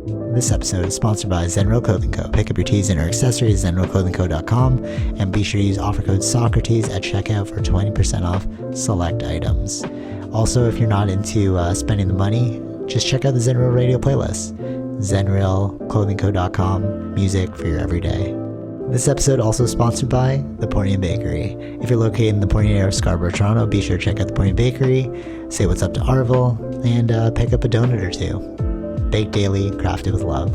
This episode is sponsored by Zenro Clothing Co. Pick up your tees and or accessories at zenroclothingco.com and be sure to use offer code Socrates at checkout for 20% off select items. Also, if you're not into spending the money, just check out the Zenro radio playlist. zenroclothingco.com, music for your everyday. This episode also sponsored by The Portian Bakery. If you're located in the Portian area of Scarborough, Toronto, be sure to check out The Portian Bakery, say what's up to Arville, and pick up a donut or two. Baked daily, crafted with love.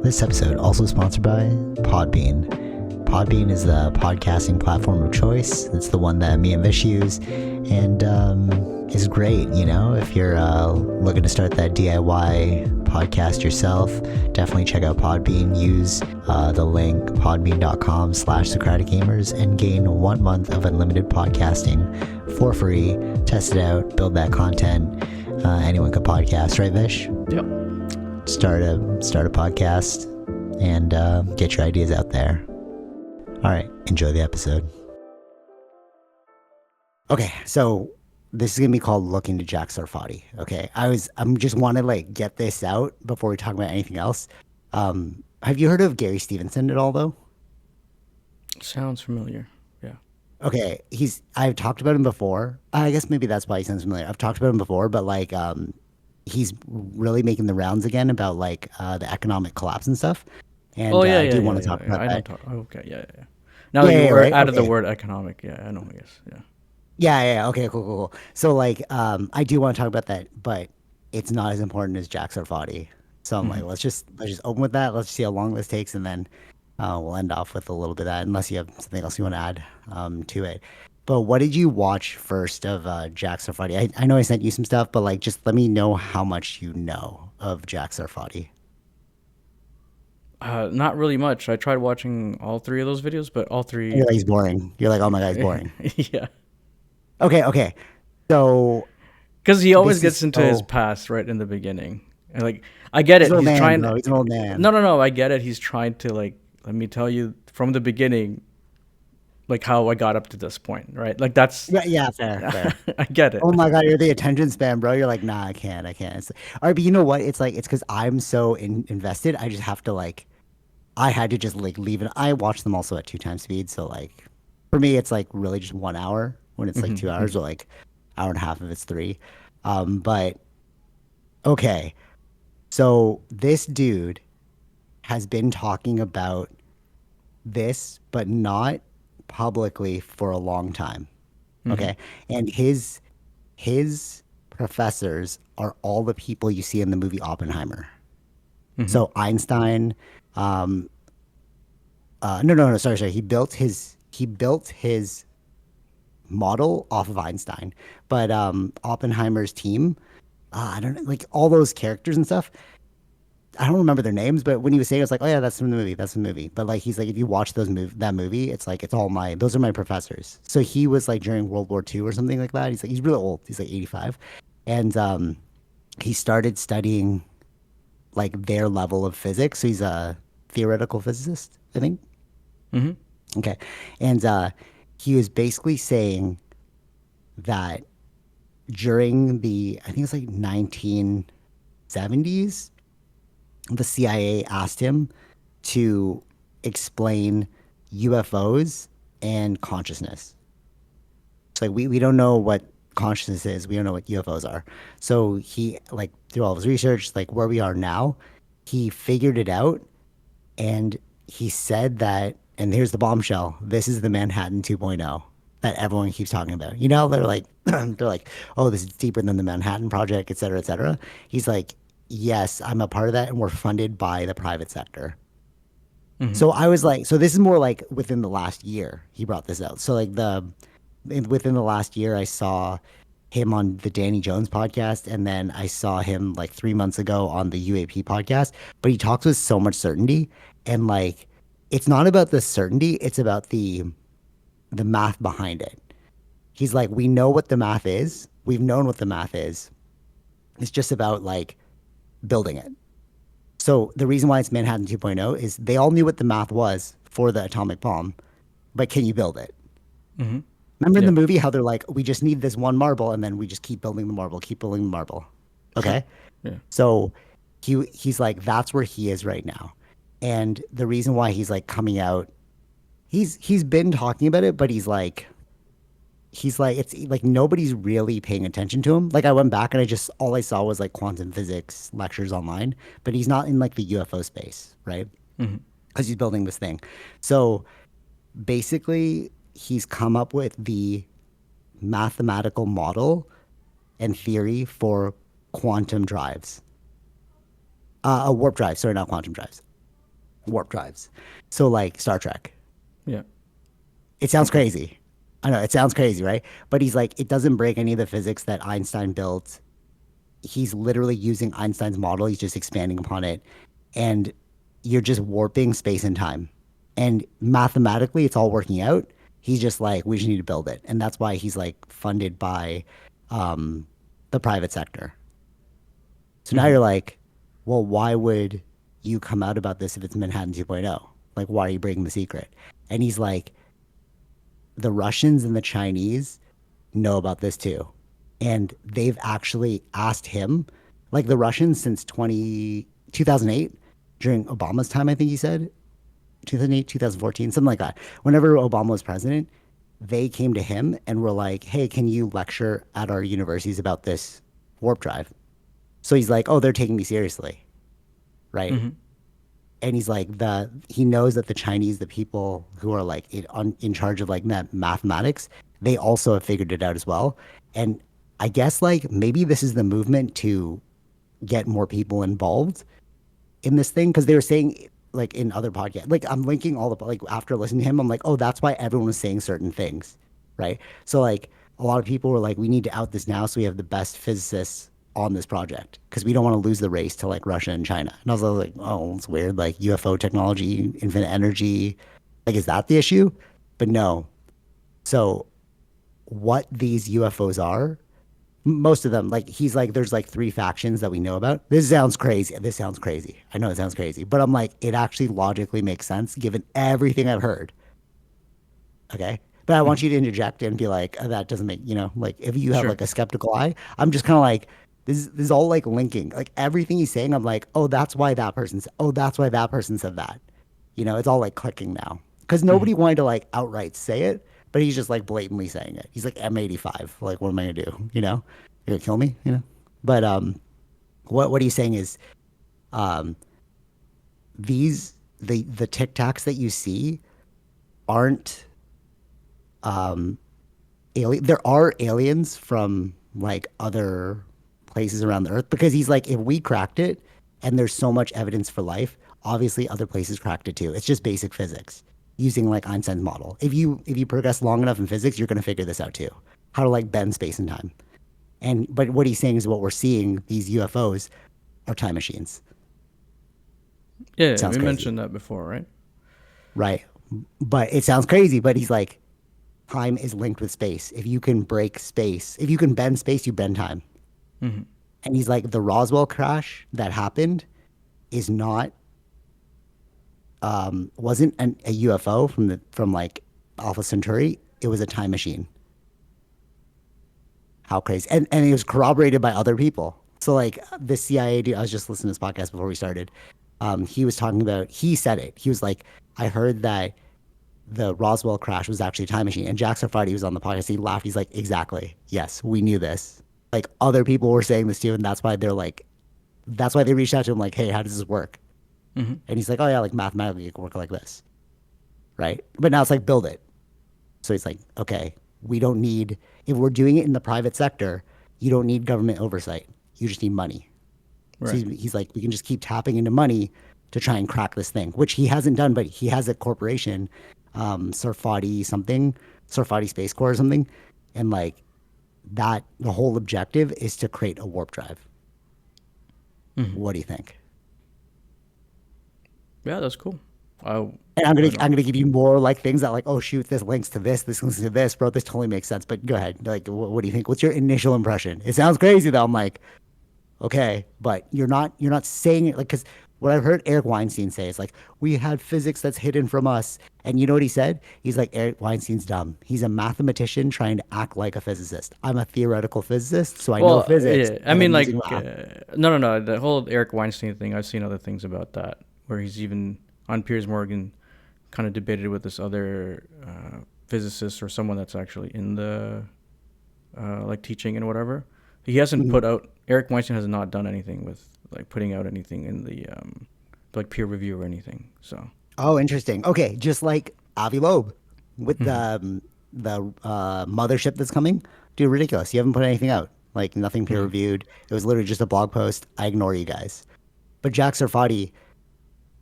This episode also sponsored by Podbean. Podbean is the podcasting platform of choice. It's the one that me and Vish use, and is great, you know, if you're looking to start that DIY podcast yourself. Definitely check out Podbean. Use the link podbean.com/SocraticGamers and gain 1 month of unlimited podcasting for free. Test it out, build that content. Anyone could podcast, right, Vish? Yep. Start a podcast and get your ideas out there. All right, enjoy the episode. Okay, so this is gonna be called Looking to Jack Sarfatti. Okay, I'm just want to like get this out before we talk about anything else. Have you heard of Gary Stevenson at all, though? Sounds familiar. Yeah. Okay, I've talked about him before. I guess maybe that's why he sounds familiar. I've talked about him before, but like he's really making the rounds again about like the economic collapse and stuff. And I do want to talk about that. Okay, yeah. Now that you were right? out of the word economic, yeah, I know, I guess, yeah. Yeah. Okay, cool. So like, I do want to talk about that, but it's not as important as Jack Sarfatti. So I'm like, let's just open with that. Let's see how long this takes, and then we'll end off with a little bit of that, unless you have something else you want to add to it. But what did you watch first of Jack Sarfatti? I know I sent you some stuff, but like, just let me know how much you know of Jack Sarfatti. Not really much. I tried watching all three of those videos, but all three... You're like, he's boring. You're like, oh my God, he's boring. Yeah. Okay. So... Because he always gets into his past right in the beginning. And like, I get it. He's trying... Bro. He's an old man. No, I get it. He's trying to like, let me tell you from the beginning, like how I got up to this point, right? Like that's... Yeah, fair. I get it. Oh my God, you're the attention span, bro. You're like, nah, I can't. It's, all right, but you know what? It's like, it's because I'm so invested. I just have to like, I had to just like leave it. I watch them also at 2 times speed. So like, for me, it's like really just 1 hour when it's like 2 hours, or like hour and a half if it's 3. But okay. So this dude has been talking about this, but not publicly for a long time. Okay. And his professors are all the people you see in the movie Oppenheimer. So Einstein, no, sorry. He built his model off of Einstein, but Oppenheimer's team, I don't know, like all those characters and stuff. I don't remember their names, but when he was saying it, I was like, oh yeah, that's from the movie. But like, he's like, if you watch that movie, it's like, those are my professors. So he was like during World War II or something like that. He's like, he's really old. He's like 85. And he started studying like their level of physics. So he's a theoretical physicist, I think. Okay. And he was basically saying that during I think it's like 1970s, the CIA asked him to explain UFOs and consciousness. It's like, we don't know what consciousness is. We don't know what UFOs are. So he, like, through all of his research, like where we are now, he figured it out, and he said that, and here's the bombshell, this is the Manhattan 2.0 that everyone keeps talking about. You know, they're like, oh, this is deeper than the Manhattan Project, et cetera, et cetera. He's like, yes, I'm a part of that, and we're funded by the private sector. So I was like, so this is more like within the last year he brought this out. So like within the last year, I saw him on the Danny Jones podcast, and then I saw him like 3 months ago on the UAP podcast. But he talks with so much certainty, and like, it's not about the certainty, it's about the math behind it. He's like, we know what the math is. We've known what the math is. It's just about like building it. So the reason why it's Manhattan 2.0 is they all knew what the math was for the atomic bomb, but can you build it? Remember in the movie how they're like, we just need this one marble, and then we just keep building the marble. Okay? Yeah. So He's like that's where he is right now. And the reason why he's like coming out, he's been talking about it, but he's like it's like nobody's really paying attention to him. Like I went back and I just all I saw was like quantum physics lectures online, but he's not in like the UFO space, right? Hmm. Because he's building this thing. So basically, he's come up with the mathematical model and theory for quantum drives. A warp drive, sorry, not quantum drives, warp drives. So like Star Trek. Yeah. It sounds Okay. crazy. I know it sounds crazy, right? But he's like, it doesn't break any of the physics that Einstein built. He's literally using Einstein's model. He's just expanding upon it. And you're just warping space and time. And mathematically, it's all working out. He's just like, we just need to build it. And that's why he's like funded by um, the private sector. So now Hmm. you're like, well, why would you come out about this if it's Manhattan 2.0? Like, why are you breaking the secret? And he's like, the Russians and the Chinese know about this too. And they've actually asked him, like the Russians since 2008, during Obama's time, I think he said, 2008, 2014, something like that. Whenever Obama was president, they came to him and were like, hey, can you lecture at our universities about this warp drive? So he's like, oh, they're taking me seriously, right? Hmm. And he's like he knows that the Chinese, the people who are like in charge of like mathematics, they also have figured it out as well. And I guess like maybe this is the movement to get more people involved in this thing because they were saying like in other podcasts, like I'm linking all the like after listening to him, I'm like, oh, that's why everyone was saying certain things, right? So like a lot of people were like, we need to out this now so we have the best physicists on this project because we don't want to lose the race to like Russia and China. And I was like, oh, it's weird, like UFO technology, infinite energy, like is that the issue? But no. So what these UFOs are most of them like he's like there's like three factions that we know about. This sounds crazy, I know it sounds crazy, but I'm like it actually logically makes sense given everything I've heard. Okay, but I want Hmm. you to interject and be like, that doesn't make, like if you have Sure. like a skeptical eye, I'm just kind of like this is all like linking like everything he's saying. I'm like, oh, that's why that oh, that's why that person said that. It's all like clicking now because Hmm. nobody wanted to like outright say it, but he's just like blatantly saying it. He's like M85, like what am I gonna do, you're gonna kill me. But what he's saying is um these the tic tacs that you see aren't um alien. There are aliens from like other places around the earth because he's like, if we cracked it and there's so much evidence for life, obviously other places cracked it too. It's just basic physics using like Einstein's model. If you progress long enough in physics, you're gonna figure this out too. How to like bend space and time. And but what he's saying is what we're seeing, these UFOs are time machines. Yeah, Sounds we crazy, mentioned that before, right? right? But it sounds crazy, but he's like, time is linked with space. If you can break space, if you can bend space, you bend time. Hmm. And he's like, the Roswell crash that happened is not wasn't a UFO from like Alpha Centauri. It was a time machine. How crazy. And it was corroborated by other people. So like the CIA dude, I was just listening to this podcast before we started. He was talking about, he said it. He was like, I heard that the Roswell crash was actually a time machine. And Jack Sarfatti was on the podcast. He laughed. He's like, exactly. Yes, we knew this. Like other people were saying this too. And that's why they reached out to him like, hey, how does this work? Hmm. And he's like, oh yeah, like mathematically it can work like this. Right. But now it's like, build it. So he's like, okay, we don't need, if we're doing it in the private sector, you don't need government oversight. You just need money. So Right. he's like, we can just keep tapping into money to try and crack this thing, which he hasn't done, but he has a corporation, Sarfatti something, Sarfatti Space Corps or something. And like that, the whole objective is to create a warp drive. Hmm. What do you think? Yeah, that's cool. I And I'm gonna I don't. I'm gonna give you more like things that like, oh shoot, this links to this links to this, bro. This totally makes sense. But go ahead. Like, what do you think? What's your initial impression? It sounds crazy though. I'm like, okay, but you're not saying it like because what I've heard Eric Weinstein say is like, we had physics that's hidden from us. And you know what he said? He's like, Eric Weinstein's dumb. He's a mathematician trying to act like a physicist. I'm a theoretical physicist, so I know Well, physics, yeah, I but mean, I'm using like, math. no, no, no. The whole Eric Weinstein thing, I've seen other things about that, where he's even on Piers Morgan, kind of debated with this other physicist or someone that's actually in the like teaching and whatever. He hasn't Mhm. put out. Eric Weinstein has not done anything with like putting out anything in the like peer review or anything. So. Oh, interesting. Okay, just like Avi Loeb with Mhm. the mothership that's coming. Dude, ridiculous. You haven't put anything out. Like nothing peer Mhm. reviewed. It was literally just a blog post. I ignore you guys. But Jack Sarfatti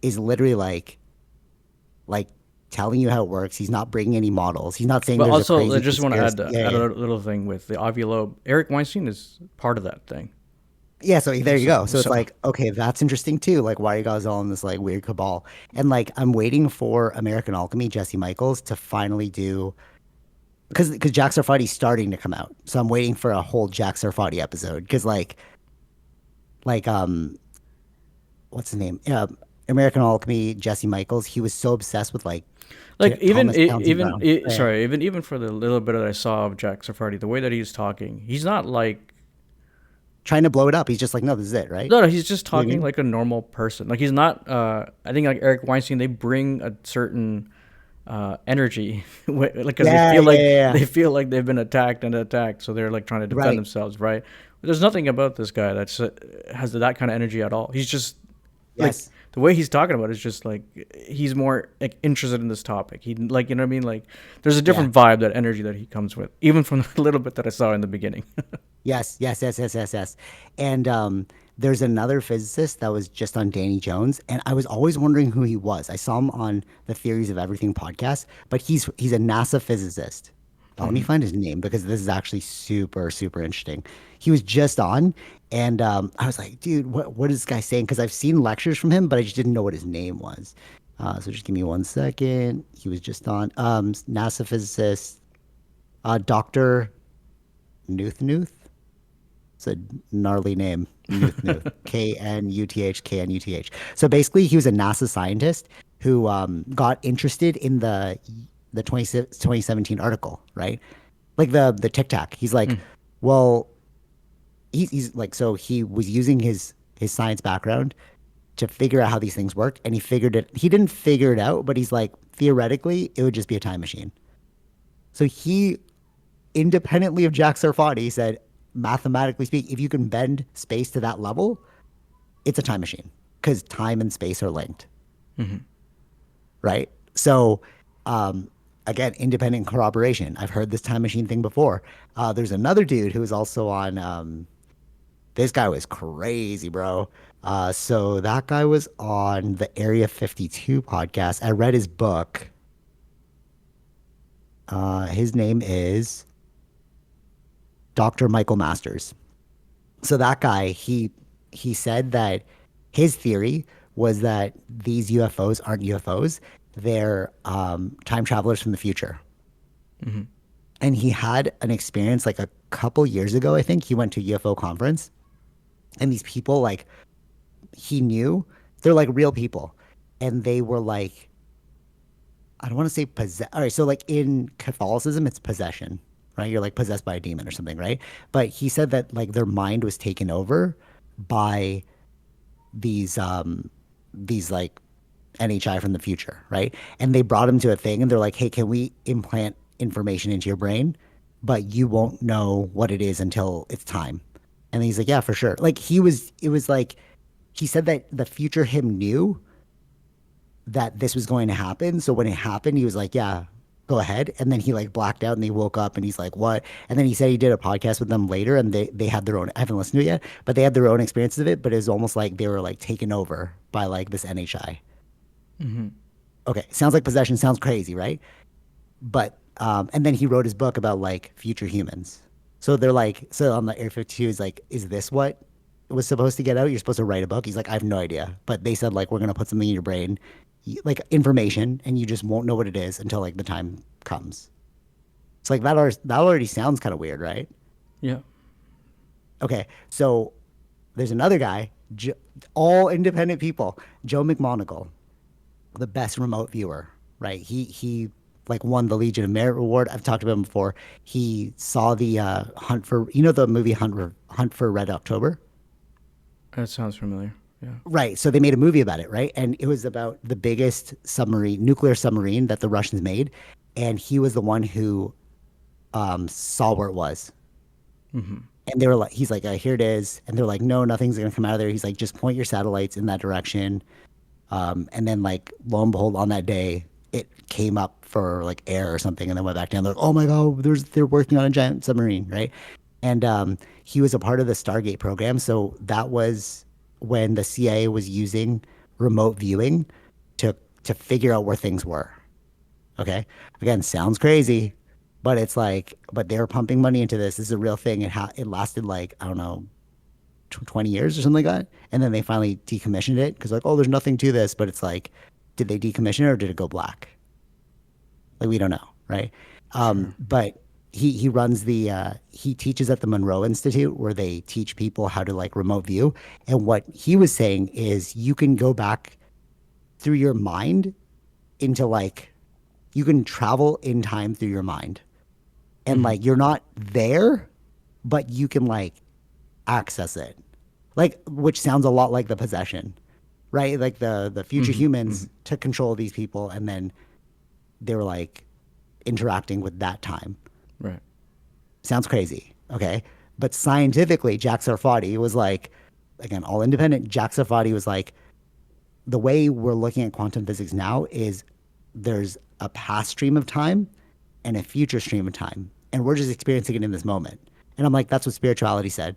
is literally like telling you how it works. He's not bringing any models. He's not saying But there's a also, I crazy just want to conspiracy. Yeah, add yeah. a little thing with the Avi Loeb. Eric Weinstein is part of that thing. Yeah, so there you So, go. So it's so like, okay, that's interesting too. Like, why are you guys all in this like weird cabal? And like, I'm waiting for American Alchemy, Jesse Michaels, to finally do because Jack Sarfatti's starting to come out. So I'm waiting for a whole Jack Sarfatti episode. Because like what's his name? American Alchemy, Jesse Michaels. He was so obsessed with like like Thomas Townsend Brown. Yeah. sorry, even for the little bit that I saw of Jack Sarfatti, the way that he's talking, he's not like Trying to blow it up. He's just like, no, this is it, right? no, no, he's just You know what I talking mean? like a normal person. Like he's not. I think like Eric Weinstein, they bring a certain energy, like because Yeah, yeah, yeah, yeah. they feel like they've been attacked and attacked, so they're like trying to defend Right. themselves, right? But there's nothing about this guy that's has that kind of energy at all. He's just like Yes. the way he's talking about it is just like he's more like interested in this topic. He like you know what I mean. Like there's a Yeah. different vibe, that energy that he comes with, even from the little bit that I saw in the beginning. Yes, yes, yes, yes, yes, yes. And there's another physicist that was just on Danny Jones, and I was always wondering who he was. I saw him on the Theories of Everything podcast, but he's a NASA physicist. Let me Hmm. find his name because this is actually super, super interesting. He was just on, and I was like, dude, what is this guy saying? Because I've seen lectures from him, but I just didn't know what his name was. So just give me 1 second. He was just on NASA physicist, Dr. Nuth. It's a gnarly name. Nuth. Knuth. So basically, he was a NASA scientist who got interested in the 2017 article, right? Like the Tic Tac. He's like, well, he's like, so he was using his science background to figure out how these things work, and he figured it. He didn't figure it out, but he's like, theoretically, it would just be a time machine. So he independently of Jack Sarfati said, mathematically speaking, if you can bend space to that level, it's a time machine because time and space are linked, Hmm. right? So, um, again, independent corroboration. I've heard this time machine thing before. There's another dude who was also on. This guy was crazy, bro. So that guy was on the Area 52 podcast. I read his book. His name is Dr. Michael Masters. So that guy, he said that his theory was that these UFOs aren't UFOs; they're time travelers from the future. Hmm. And he had an experience like a couple years ago. I think he went to a UFO conference, and these people like he knew they're like real people, and they were like I don't want to say possess. All right, so like in Catholicism, it's possession, right? You're like possessed by a demon or something, right? But he said that like their mind was taken over by these like NHI from the future, right? And they brought him to a thing, and they're like, "Hey, can we implant information into your brain, but you won't know what it is until it's time?" And he's like, "Yeah, for sure." Like it was like he said that the future him knew that this was going to happen. So when it happened, he was like, yeah, go ahead. And then he like blacked out and he woke up and he's like, what? And then he said he did a podcast with them later and they had their own, I haven't listened to it yet, but they had their own experiences of it. But it was almost like they were like taken over by like this NHI. Hmm. Okay. Sounds like possession. Sounds crazy, right? But, and then he wrote his book about like future humans. So they're like, so on the Air 52 is like, is this what was supposed to get out? You're supposed to write a book. He's like, I have no idea. But they said like, we're going to put something in your brain like information and you just won't know what it is until like the time comes. It's like that already sounds kind of weird, right? Yeah. Okay, so there's another guy. Jo- all independent people. Joe McMoneagle, the best remote viewer, right? He like won the Legion of Merit award. I've talked about him before. He saw the Hunt for, the movie Hunt for Red October. That sounds familiar. Yeah. Right. So they made a movie about it, right? And it was about the biggest submarine, nuclear submarine that the Russians made. And he was the one who saw where it was. Mm-hmm. And they were like, he's like, here it is. And they're like, no, nothing's going to come out of there. He's like, just point your satellites in that direction. And then, like, lo and behold, on that day, it came up for like air or something, and then went back down. They're like, oh my god, they're working on a giant submarine, right? And he was a part of the Stargate program, so that was when the CIA was using remote viewing to figure out where things were. Okay, again, sounds crazy, but it's like, but they were pumping money into this. This is a real thing. It lasted like, I don't know, 20 years or something like that. And then they finally decommissioned it because, like, oh, there's nothing to this. But it's like, did they decommission it or did it go black? Like, we don't know, right? Sure. But he runs he teaches at the Monroe Institute where they teach people how to like remote view. And what he was saying is you can go back through your mind into like, you can travel in time through your mind. And Mm-hmm. like, you're not there, but you can like access it. Like, which sounds a lot like the possession, right? Like the future Mm-hmm. Mm-hmm. humans took control of these people and then they were like interacting with that time. Right. Sounds crazy, okay? But scientifically, Jack Sarfatti was like, again, all independent. Jack Sarfatti was like, the way we're looking at quantum physics now is there's a past stream of time and a future stream of time, and we're just experiencing it in this moment. And I'm like, that's what spirituality said.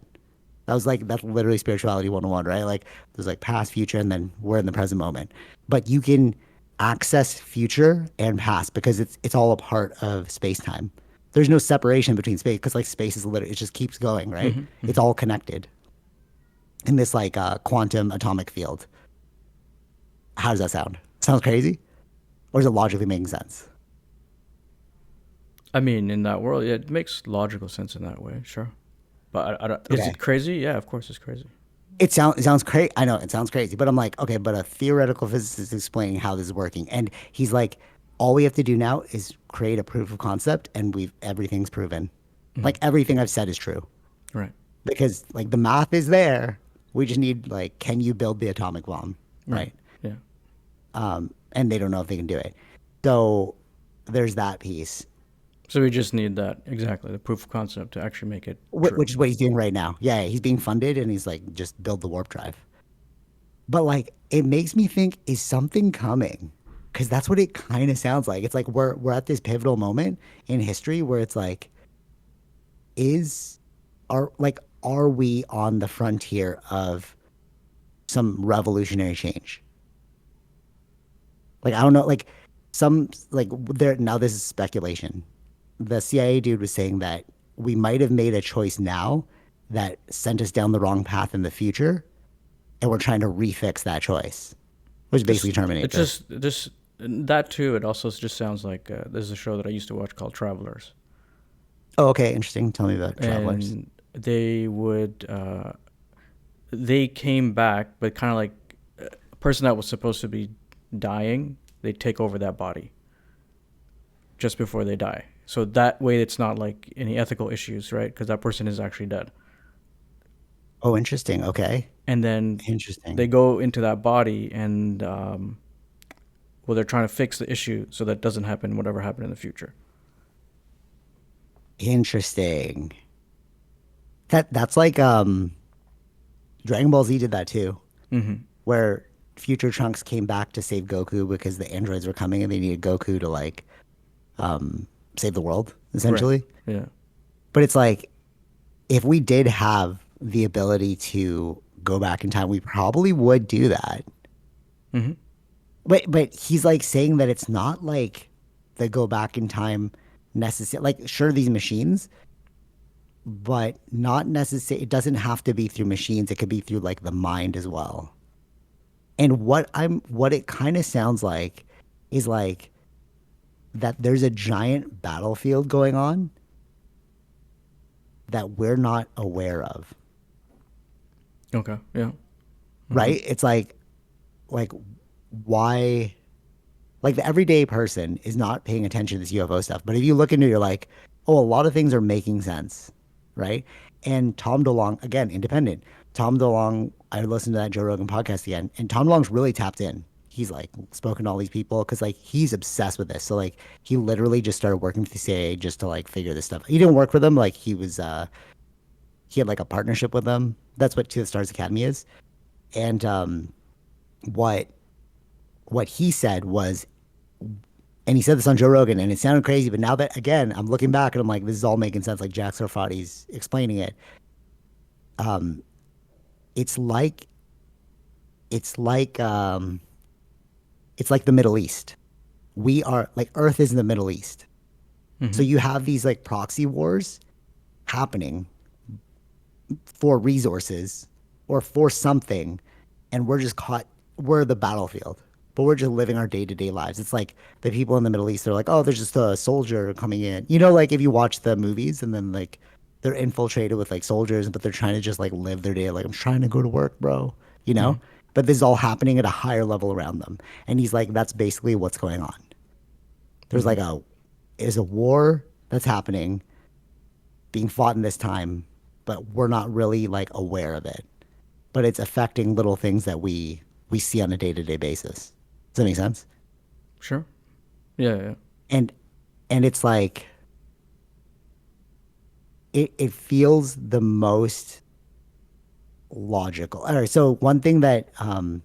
That was like, that's literally spirituality 101, right? Like, there's like past, future, and then we're in the present moment. But you can access future and past because it's all a part of space time. There's no separation between space because like space is literally, it just keeps going, right? Mm-hmm. It's Mm-hmm. all connected in this like quantum atomic field. How does that sound? Sounds crazy? Or is it logically making sense? I mean, in that world, yeah, it makes logical sense in that way. Sure. But I don't, is Okay. it crazy? Yeah, of course it's crazy. It sounds crazy. I know it sounds crazy, but I'm like, okay, but a theoretical physicist is explaining how this is working, and he's like, all we have to do now is create a proof of concept, and we've everything's proven. Mm-hmm. Like everything I've said is true Right. because like the math is there. We just need like, can you build the atomic bomb, Right. right? Yeah. And they don't know if they can do it. So there's that piece, So we just need that exactly the proof of concept to actually make it true. which is what he's doing right now. Yeah, he's being funded, and he's like, just build the warp drive. But like, it makes me think, is something coming? Because that's what it kind of sounds like. It's like we're at this pivotal moment in history where it's like, is are we on the frontier of some revolutionary change? Like, I don't know, like some like there now this is speculation. The CIA dude was saying that we might have made a choice now that sent us down the wrong path in the future, and we're trying to refix that choice, which is basically Just it Terminator. just that too. It also just sounds like there's a show that I used to watch called Travelers, Oh, okay, interesting. Tell me about Travelers. and they came back, but kind of like a person that was supposed to be dying, they take over that body just before they die. So that way, it's not like any ethical issues, right? Because that person is actually dead. Oh, interesting. Okay, And then they interesting. go into that body, and well, they're trying to fix the issue so that doesn't happen, whatever happened in the future. Interesting. That's like Dragon Ball Z did that too, Mm-hmm. where future Trunks came back to save Goku because the androids were coming and they needed Goku to like save the world Right. essentially. Yeah. But it's like, if we did have the ability to go back in time, we probably would do that. Mm-hmm. But he's like saying that it's not like the go back in time necessary. Like, sure, these machines, but not necessary. It doesn't have to be through machines. It could be through like the mind as well. And what it kind of sounds like is like that there's a giant battlefield going on that we're not aware of. Okay. Yeah. Mm-hmm. right? It's like why like the everyday person is not paying attention to this UFO stuff. But if you look into it, you're like, oh, a lot of things are making sense, right? And Tom DeLonge, again, independent. Tom DeLonge, I listened to that Joe Rogan podcast again, and Tom DeLonge's really tapped in. He's like spoken to all these people because like he's obsessed with this. So like he literally just started working with the CIA just to like figure this stuff. He didn't work for them. Like he had like a partnership with them. That's what To the Stars Academy is. And what what he said was, and he said this on Joe Rogan, and it sounded crazy, but now that again I'm looking back and I'm like, this is all making sense. Like Jack Sarfatti's explaining it. Um, it's like it's like um, it's like the Middle East. We are like Earth is in the Middle East, Mm-hmm. so you have these like proxy wars happening for resources or for something, and we're just caught. We're the battlefield, but we're just living our day to day lives. It's like the people in the Middle East. They're like, oh, there's just a soldier coming in. You know, like if you watch the movies and then like they're infiltrated with like soldiers, but they're trying to just like live their day. Like I'm trying to go to work, bro. You Mm-hmm. know. But this is all happening at a higher level around them, and he's like, that's basically what's going on. There's Mm-hmm. like a is a war that's happening being fought in this time, but we're not really like aware of it. But it's affecting little things that we see on a day to day basis. Does that make sense? Sure. Yeah. Yeah. And and it's like it feels the most logical. All right, so one thing that oh,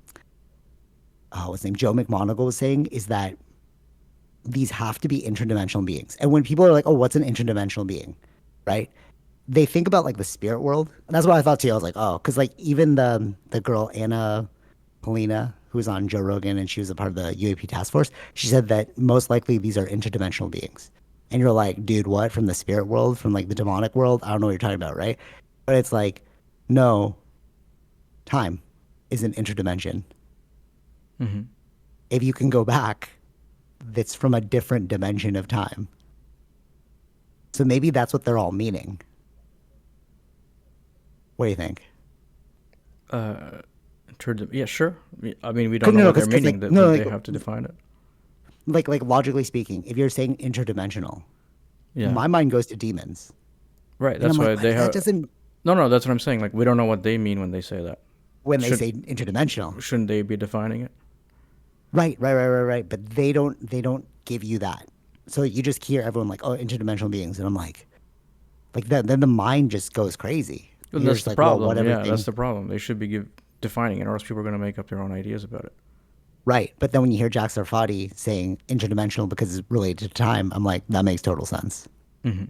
what's his name, Joe McMonagle was saying is that these have to be interdimensional beings. And when people are like, "Oh, what's an interdimensional being?" Right? They think about like the spirit world. And that's what I thought too. I was like, oh, because like even the girl Anna Polina, who was on Joe Rogan and she was a part of the UAP task force, she said that most likely these are interdimensional beings. And you're like, dude, what? From the spirit world, from like the demonic world? I don't know what you're talking about, right? But it's like, no, time is an interdimension. Mm-hmm. If you can go back, that's from a different dimension of time. So maybe that's what they're all meaning. What do you think? Uh, yeah, sure. I mean, we don't Cause, know no, what they're because meaning. like That no, they have to define it. like logically speaking, if you're saying interdimensional, Yeah. my mind goes to demons, Right. and I'm That's like, why what? they That have. doesn't No, no. That's what I'm saying. Like, we don't know what they mean when they say that. when they Should say interdimensional. shouldn't they be defining it? Right. But they don't give you that. So you just hear everyone like, oh, interdimensional beings, and I'm like that. Then the mind just goes crazy. Well, You're that's just the like, well, what problem. Yeah, that's everything. the problem. They should be defining it, or else people are going to make up their own ideas about it. Right. But then when you hear Jack Sarfati saying interdimensional because it's related to time, I'm like, that makes total sense. Mm-hmm.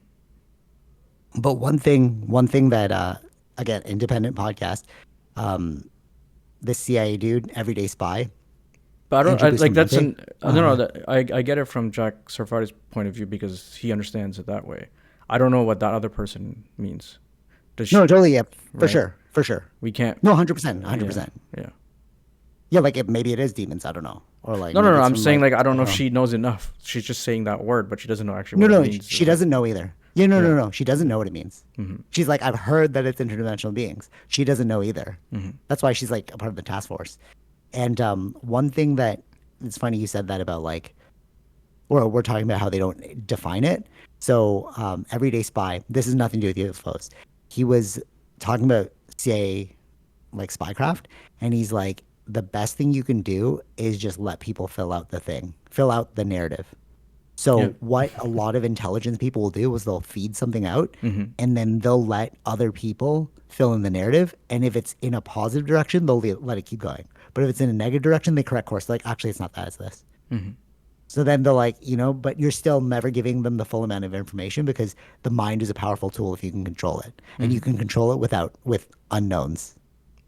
But one thing that again, independent podcast, um, this CIA dude, Everyday Spy, But I don't Andrew I, like that's Bustamante. an no, no. Uh, That I get it from Jack Sarfati's point of view because he understands it that way. I don't know what that other person means. Does no, she, totally, yeah, for right? sure, for sure. We can't. No, 100%, hundred Yeah, percent. yeah. Yeah, like maybe it is demons. I don't know, or like No, no, maybe no. it's I'm from saying like like I don't I know don't if know. she knows enough. She's just saying that word, but she doesn't know actually No, what it no, means. she Like, doesn't know either. Yeah, no, yeah. no, no. She doesn't know what it means. Mm-hmm. She's like, I've heard that it's interdimensional beings. She doesn't know either. Mm-hmm. That's why she's like a part of the task force. And one thing that it's funny you said that about like, or we're talking about how they don't define it. So Everyday Spy, this has nothing to do with UFOs. He was talking about CIA like spycraft, and he's like, the best thing you can do is just let people fill out the narrative. Yeah. So what a lot of intelligence people will do is they'll feed something out Mm-hmm. and then they'll let other people fill in the narrative. And if it's in a positive direction, they'll let it keep going. But if it's in a negative direction, they correct course. Like, actually, it's not that, it's this. Mm-hmm. So then they're like, but you're still never giving them the full amount of information because the mind is a powerful tool if you can control it. And you Mm-hmm. can control it with unknowns.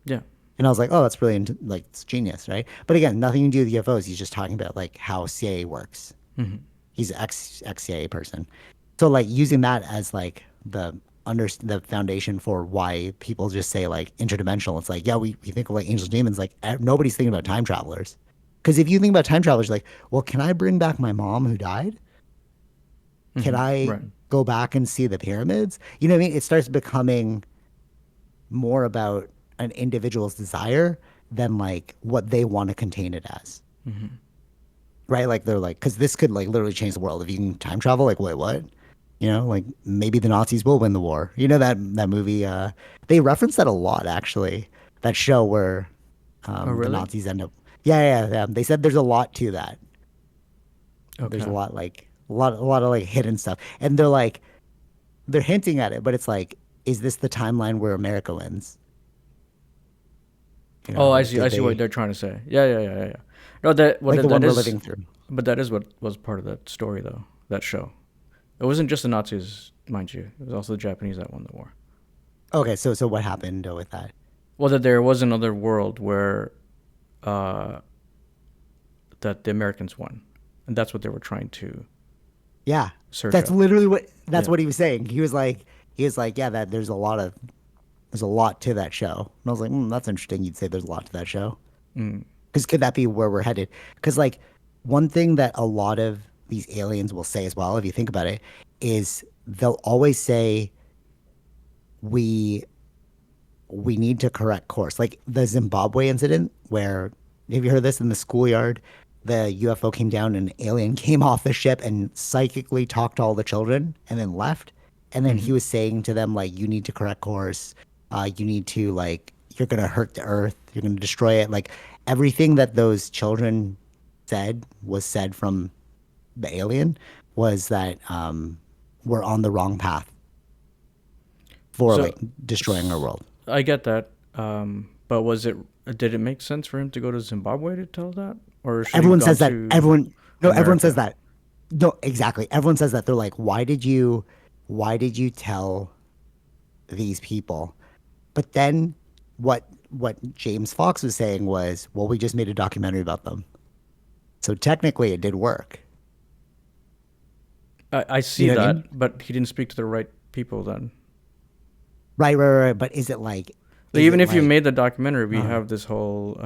Yeah. And I was like, oh, that's really like it's genius, right? But again, nothing to do with UFOs. He's just talking about like how CIA works. Mm-hmm. He's an ex CIA person. So like using that as like the foundation for why people just say like interdimensional. It's like, yeah, we think of like angels, demons. Like nobody's thinking about time travelers. Because if you think about time travelers, like, well, can I bring back my mom who died? Can Mm-hmm. I Right. go back and see the pyramids? You know what I mean? It starts becoming more about an individual's desire than like what they want to contain it as. Hmm. Right? Like they're like, because this could like literally change the world if you can time travel. Like, wait, what? You know, like maybe the Nazis will win the war. You know that movie? They reference that a lot actually. That show where Oh, the really? Nazis end up. Yeah, yeah, yeah. They said there's a lot to that. There's a Okay. lot like a lot of like hidden stuff, and they're like they're hinting at it, but it's like, is this the timeline where America wins? You know, Oh, I like see. I did see what they they're trying to say. Yeah, yeah, yeah, yeah, yeah. No, that like the that one we're is, living through? but that is what was part of that story, though. That show. It wasn't just the Nazis, mind you. It was also the Japanese that won the war. Okay, so what happened with that? Well, that there was another world where uh, that the Americans won, and that's what they were trying to Yeah, search out. that's Yeah. what he was saying. He was like, yeah, that there's a lot to that show. And I was like, that's interesting. You'd say there's a lot to that show Mm. because could that be where we're headed? Because like one thing that a lot of these aliens will say as well, if you think about it, is they'll always say we we need to correct course. Like the Zimbabwe incident, where have you heard this in the schoolyard? The UFO came down and an alien came off the ship and psychically talked to all the children and then left. And then he Hmm. was saying to them, like, you need to correct course. You need to, like, you're going to hurt the earth. You're going to destroy it. Like, everything that those children said was said from the alien was that we're on the wrong path for, So like, destroying our world. I get that, but was it? Did it make sense for him to go to Zimbabwe to tell that, or should he have Everyone gone says that. to Everyone says America? that. No, exactly. Everyone says that. They're like, why did you tell these people? But then what James Fox was saying was, well, we just made a documentary about them. So technically it did work. I You see know what I mean? that, but he didn't speak to the right people then. Right. But Like, is even it if you like, made the documentary, we uh, have this whole,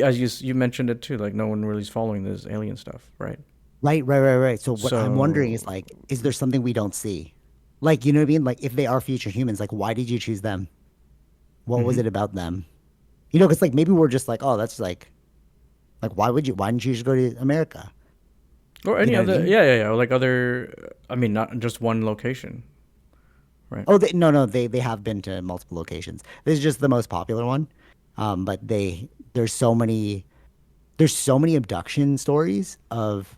as you mentioned it too. Like, no one really is following this alien stuff, right? right. So what I'm wondering is So like, is there something we don't see? Like, you know what I mean? Like if they are future humans, like why did you choose them? What was hmm. it about them? You know, because like maybe we're just like, oh, that's like why didn't you just go to America? Or You any know what I other, mean? yeah, yeah, yeah. Like other, I mean, not just one location, right? Oh, no, they have been to multiple locations. This is just the most popular one. But there's so many abduction stories of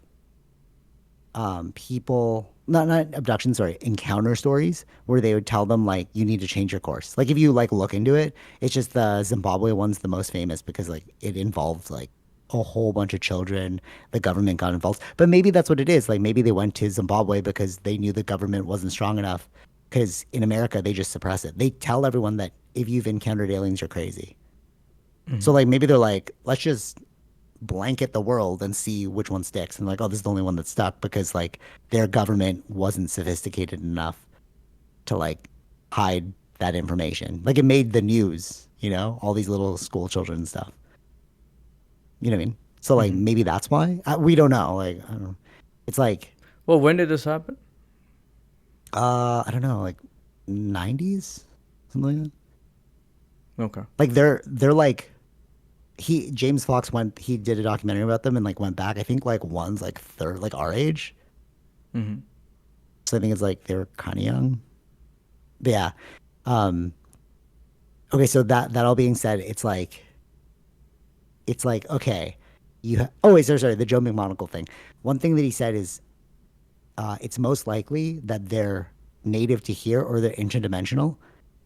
people, not abduction, sorry, encounter stories where they would tell them like you need to change your course. Like if you like look into it, it's just the Zimbabwe one's the most famous because like it involves like a whole bunch of children. The government got involved, but maybe that's what it is. Like maybe they went to Zimbabwe because they knew the government wasn't strong enough. Because in America they just suppress it. They tell everyone that if you've encountered aliens, you're crazy. So Hmm. like maybe they're like, let's just blanket the world and see which one sticks. And like, oh, this is the only one that stuck because like their government wasn't sophisticated enough to like hide that information. Like it made the news, you know, all these little school children and stuff. You know what I mean? So like Hmm. maybe that's why we don't know. Like I don't know. It's like Well, when did this happen? I don't know, like 90s, something like that. Okay. Like they're like he James Fox went he did a documentary about them and like went back. I think like one's like third like our age. Hmm. So I think it's like they were kind of young. But yeah. Um, okay, so that all being said, it's like okay, oh wait, sorry, the Joe McMonagle thing. One thing that he said is it's most likely that they're native to here or they're interdimensional,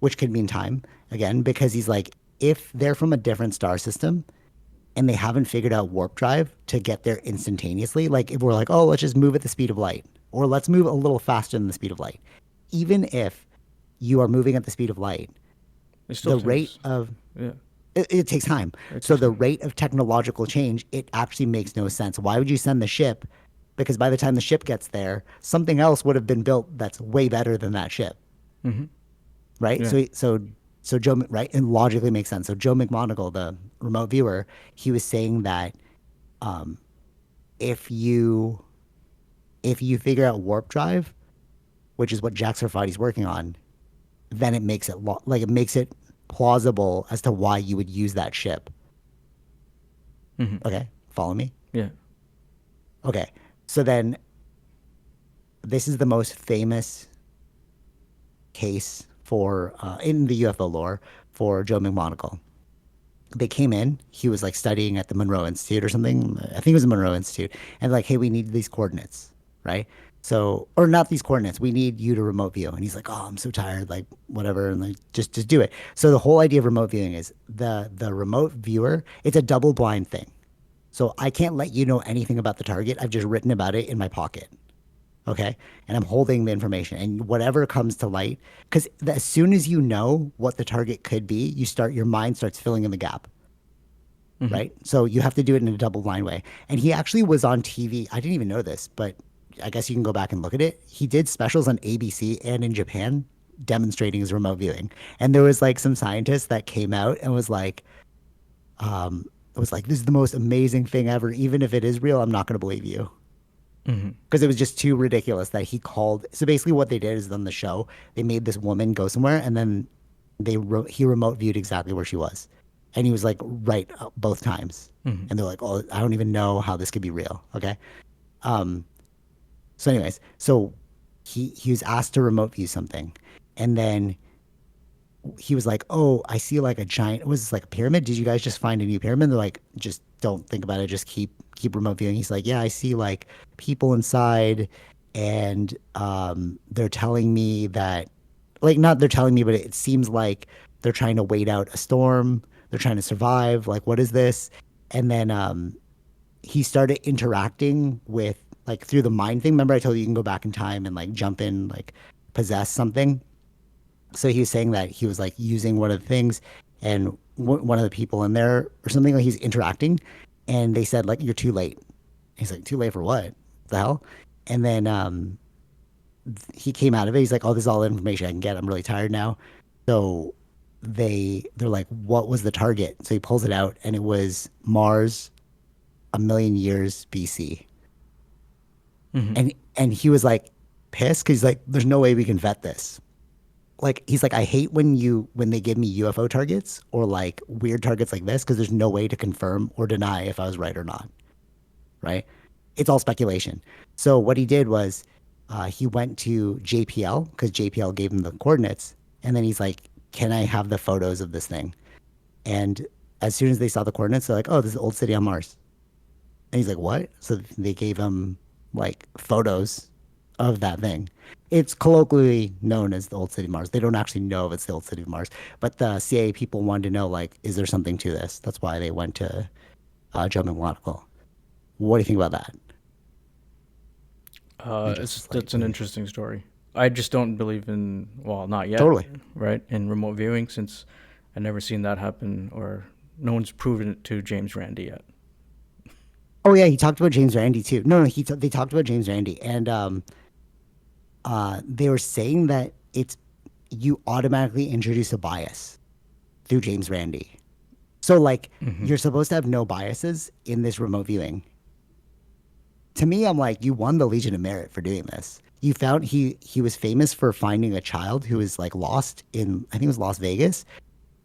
which could mean time again, because he's like, if they're from a different star system and they haven't figured out warp drive to get there instantaneously, like if we're like, oh, let's just move at the speed of light, or let's move a little faster than the speed of light, even if you are moving at the speed of light, It still the rate takes, of yeah, it takes time. it So takes the time. rate of technological change, it actually makes no sense. Why would you send the ship? Because by the time the ship gets there, something else would have been built that's way better than that ship, Hmm. right? Yeah. So Joe, right, and logically makes sense. So Joe McMonagle, the remote viewer, he was saying that um, if you if you figure out warp drive, which is what Jack Sarfatti's working on, then it makes it like it makes it. plausible as to why you would use that ship. Hmm. Okay, follow me? Yeah. Okay. So then this is the most famous case for in the UFO lore for Joe McMonagle. They came in. He was like studying at the Monroe Institute or something. I think it was the Monroe Institute. And like, hey, we need these coordinates, right? So, or not these coordinates. We need you to remote view. And he's like, oh, I'm so tired. Like, whatever. And like, just do it. So the whole idea of remote viewing is the remote viewer. It's a double blind thing. So I can't let you know anything about the target. I've just written about it in my pocket. Okay. And I'm holding the information and whatever comes to light, because as soon as you know what the target could be, your mind starts filling in the gap. Hmm. Right. So you have to do it in a double blind way. And he actually was on TV. I didn't even know this, but I guess you can go back and look at it. He did specials on ABC and in Japan demonstrating his remote viewing. And there was like some scientist that came out and was like, this is the most amazing thing ever. Even if it is real, I'm not going to believe you. Hmm. Because it was just too ridiculous that he called. So basically, what they did is on the show, they made this woman go somewhere, and then he remote viewed exactly where she was, and he was like right both times. Hmm. And they're like, "Oh, I don't even know how this could be real." Okay. Um. So, anyways, he was asked to remote view something, and then he was like, "Oh, I see like a giant. Was this like a pyramid? Did you guys just find a new pyramid?" They're like, "Just don't think about it. Just keep remote viewing." He's like, "Yeah, I see like people inside, and they're telling me that, like, not they're telling me, but it seems like they're trying to wait out a storm. They're trying to survive. Like, what is this?" And then he started interacting with like through the mind thing. Remember, I told you you can go back in time and like jump in, like possess something. So he was saying that he was like using one of the things, and one of the people in there or something, like he's interacting, and they said like, "You're too late." He's like, "Too late for what? The hell?" And then he came out of it. He's like, "Oh, this is all the information I can get. I'm really tired now." So they're like, "What was the target?" So he pulls it out, and it was Mars, a million years BC. Hmm. And he was like pissed because he's like, "There's no way we can vet this." Like he's like, I hate when they give me UFO targets or like weird targets like this because there's no way to confirm or deny if I was right or not. Right? It's all speculation. So what he did was he went to JPL because JPL gave him the coordinates, and then he's like, "Can I have the photos of this thing?" And as soon as they saw the coordinates, they're like, "Oh, this is the old city on Mars." And he's like, "What?" So they gave him like photos of that thing. It's colloquially known as the Old City of Mars. They don't actually know if it's the Old City of Mars, but the CIA people wanted to know, like, is there something to this? That's why they went to Joe McMonagle. What do you think about that? And just It's was like, that's an interesting story. I just don't believe in, well, not yet, totally. right? In remote viewing, since I've never seen that happen, or no one's proven it to James Randi yet. Oh yeah, he talked about James Randi too. No, no, they talked about James Randi, and they were saying that it's you automatically introduce a bias through James Randi. So like Hmm. you're supposed to have no biases in this remote viewing. To me, I'm like, you won the Legion of Merit for doing this. You found he was famous for finding a child who was like lost in I think it was Las Vegas.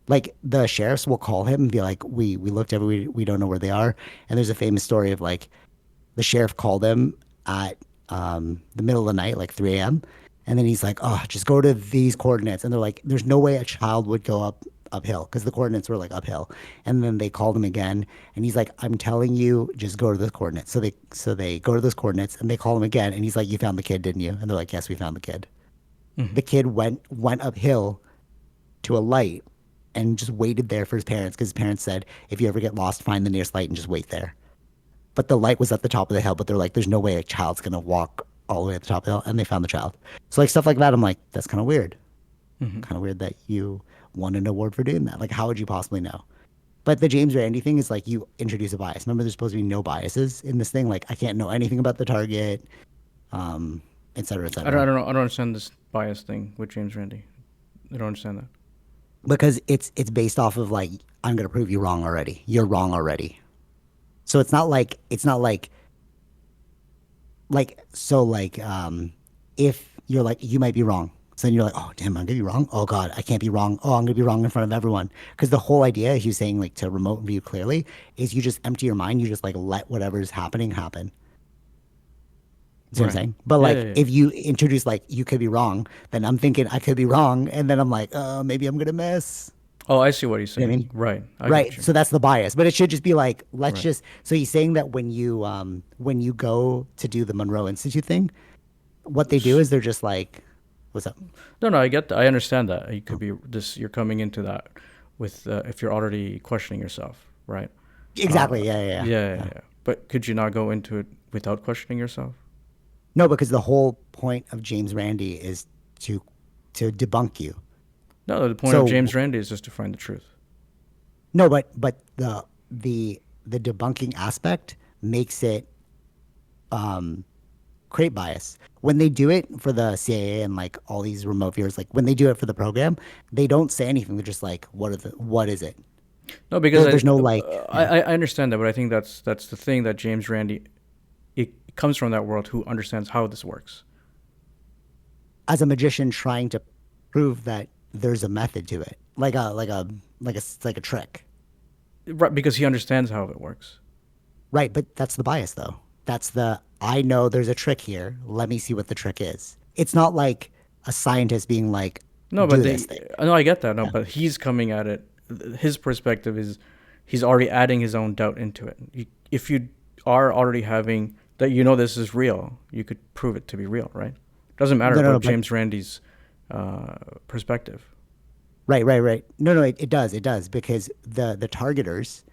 Like the sheriffs will call him and be like, we looked everywhere, we don't know where they are. And there's a famous story of like the sheriff called him at the middle of the night, like 3 a.m. And then he's like, "Oh, just go to these coordinates." And they're like, "There's no way a child would go uphill because the coordinates were like uphill." And then they called him again, and he's like, "I'm telling you, just go to those coordinates." So they go to those coordinates, and they call him again, and he's like, "You found the kid, didn't you?" And they're like, "Yes, we found the kid." Hmm. The kid went uphill to a light and just waited there for his parents because his parents said, "If you ever get lost, find the nearest light and just wait there." But the light was at the top of the hill. But they're like, there's no way a child's gonna walk all the way at the top of the hill, and they found the child. So like stuff like that, I'm like, that's kind of weird. Hmm. Kind of weird that you won an award for doing that. Like, how would you possibly know? But the James Randi thing is like you introduce a bias. Remember, there's supposed to be no biases in this thing. Like, I can't know anything about the target, um, et cetera, et I cetera. don't know. I don't understand this bias thing with James Randi. I don't understand that. Because it's based off of like I'm gonna prove you wrong already. You're wrong already. So it's not like if you're like you might be wrong. So then you're like, oh, damn, I'm gonna be wrong. Oh God, I can't be wrong. Oh, I'm gonna be wrong in front of everyone. Because the whole idea, he was saying, like to remote view clearly, is you just empty your mind. You just like let whatever's happening happen. See what I'm Right. saying? But Yeah, yeah, like, yeah. if you introduce like you could be wrong, then I'm thinking I could be wrong, and then I'm like, maybe I'm gonna miss. Oh, I see what he's You know what I saying. mean? Right. I got Right. you. So that's the bias. But it should just be like, let's Right. just. So he's saying that when you go to do the Monroe Institute thing, what they do S- is they're just like, what's up? No, no, I get that. I understand that. You could be this. You're coming into that with if you're already questioning yourself, right? Exactly. Yeah. Yeah. Yeah. Yeah, yeah, Yeah. yeah. But could you not go into it without questioning yourself? No, because the whole point of James Randi is to to debunk you. No, the point of So James Randi is just to find the truth. no, but the debunking aspect makes it create bias. When they do it for the CIA and like all these remote viewers, like when they do it for the program, they don't say anything. They're just like, what is it? No, because There's no like, yeah. I understand that, but I think that's the thing that James Randi it comes from that world who understands how this works. As a magician trying to prove that there's a method to it, like a trick, Right, because he understands how it works. right? But that's the bias, though. That's the I know there's a trick here. Let me see what the trick is. It's not like a scientist being like, No, but do this they thing. no, I get that. No, Yeah. but he's coming at it. His perspective is he's already adding his own doubt into it. If you are already having that, this is real, you could prove it to be real, right? Doesn't matter No, no, no. about But James Randi's perspective. right, right, right. No, no. It does because the targeters,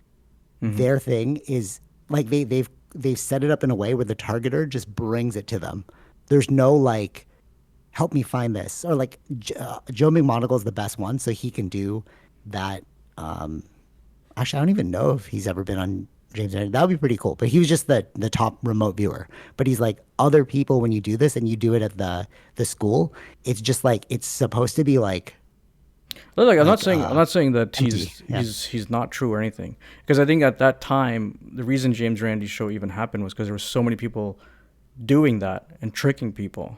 Hmm. their thing is like they've set it up in a way where the targeter just brings it to them. There's no like help me find this or like Joe McMonagle is the best one, so he can do that. Um, Actually, I don't even know if he's ever been on James Randi. That would be pretty cool. But he was just the top remote viewer. But he's like other people when you do this and you do it at the school, it's just like it's supposed to be But like like I'm not saying that empty. Yeah. he's not true or anything. Because I think at that time the reason James Randi's show even happened was because there were so many people doing that and tricking people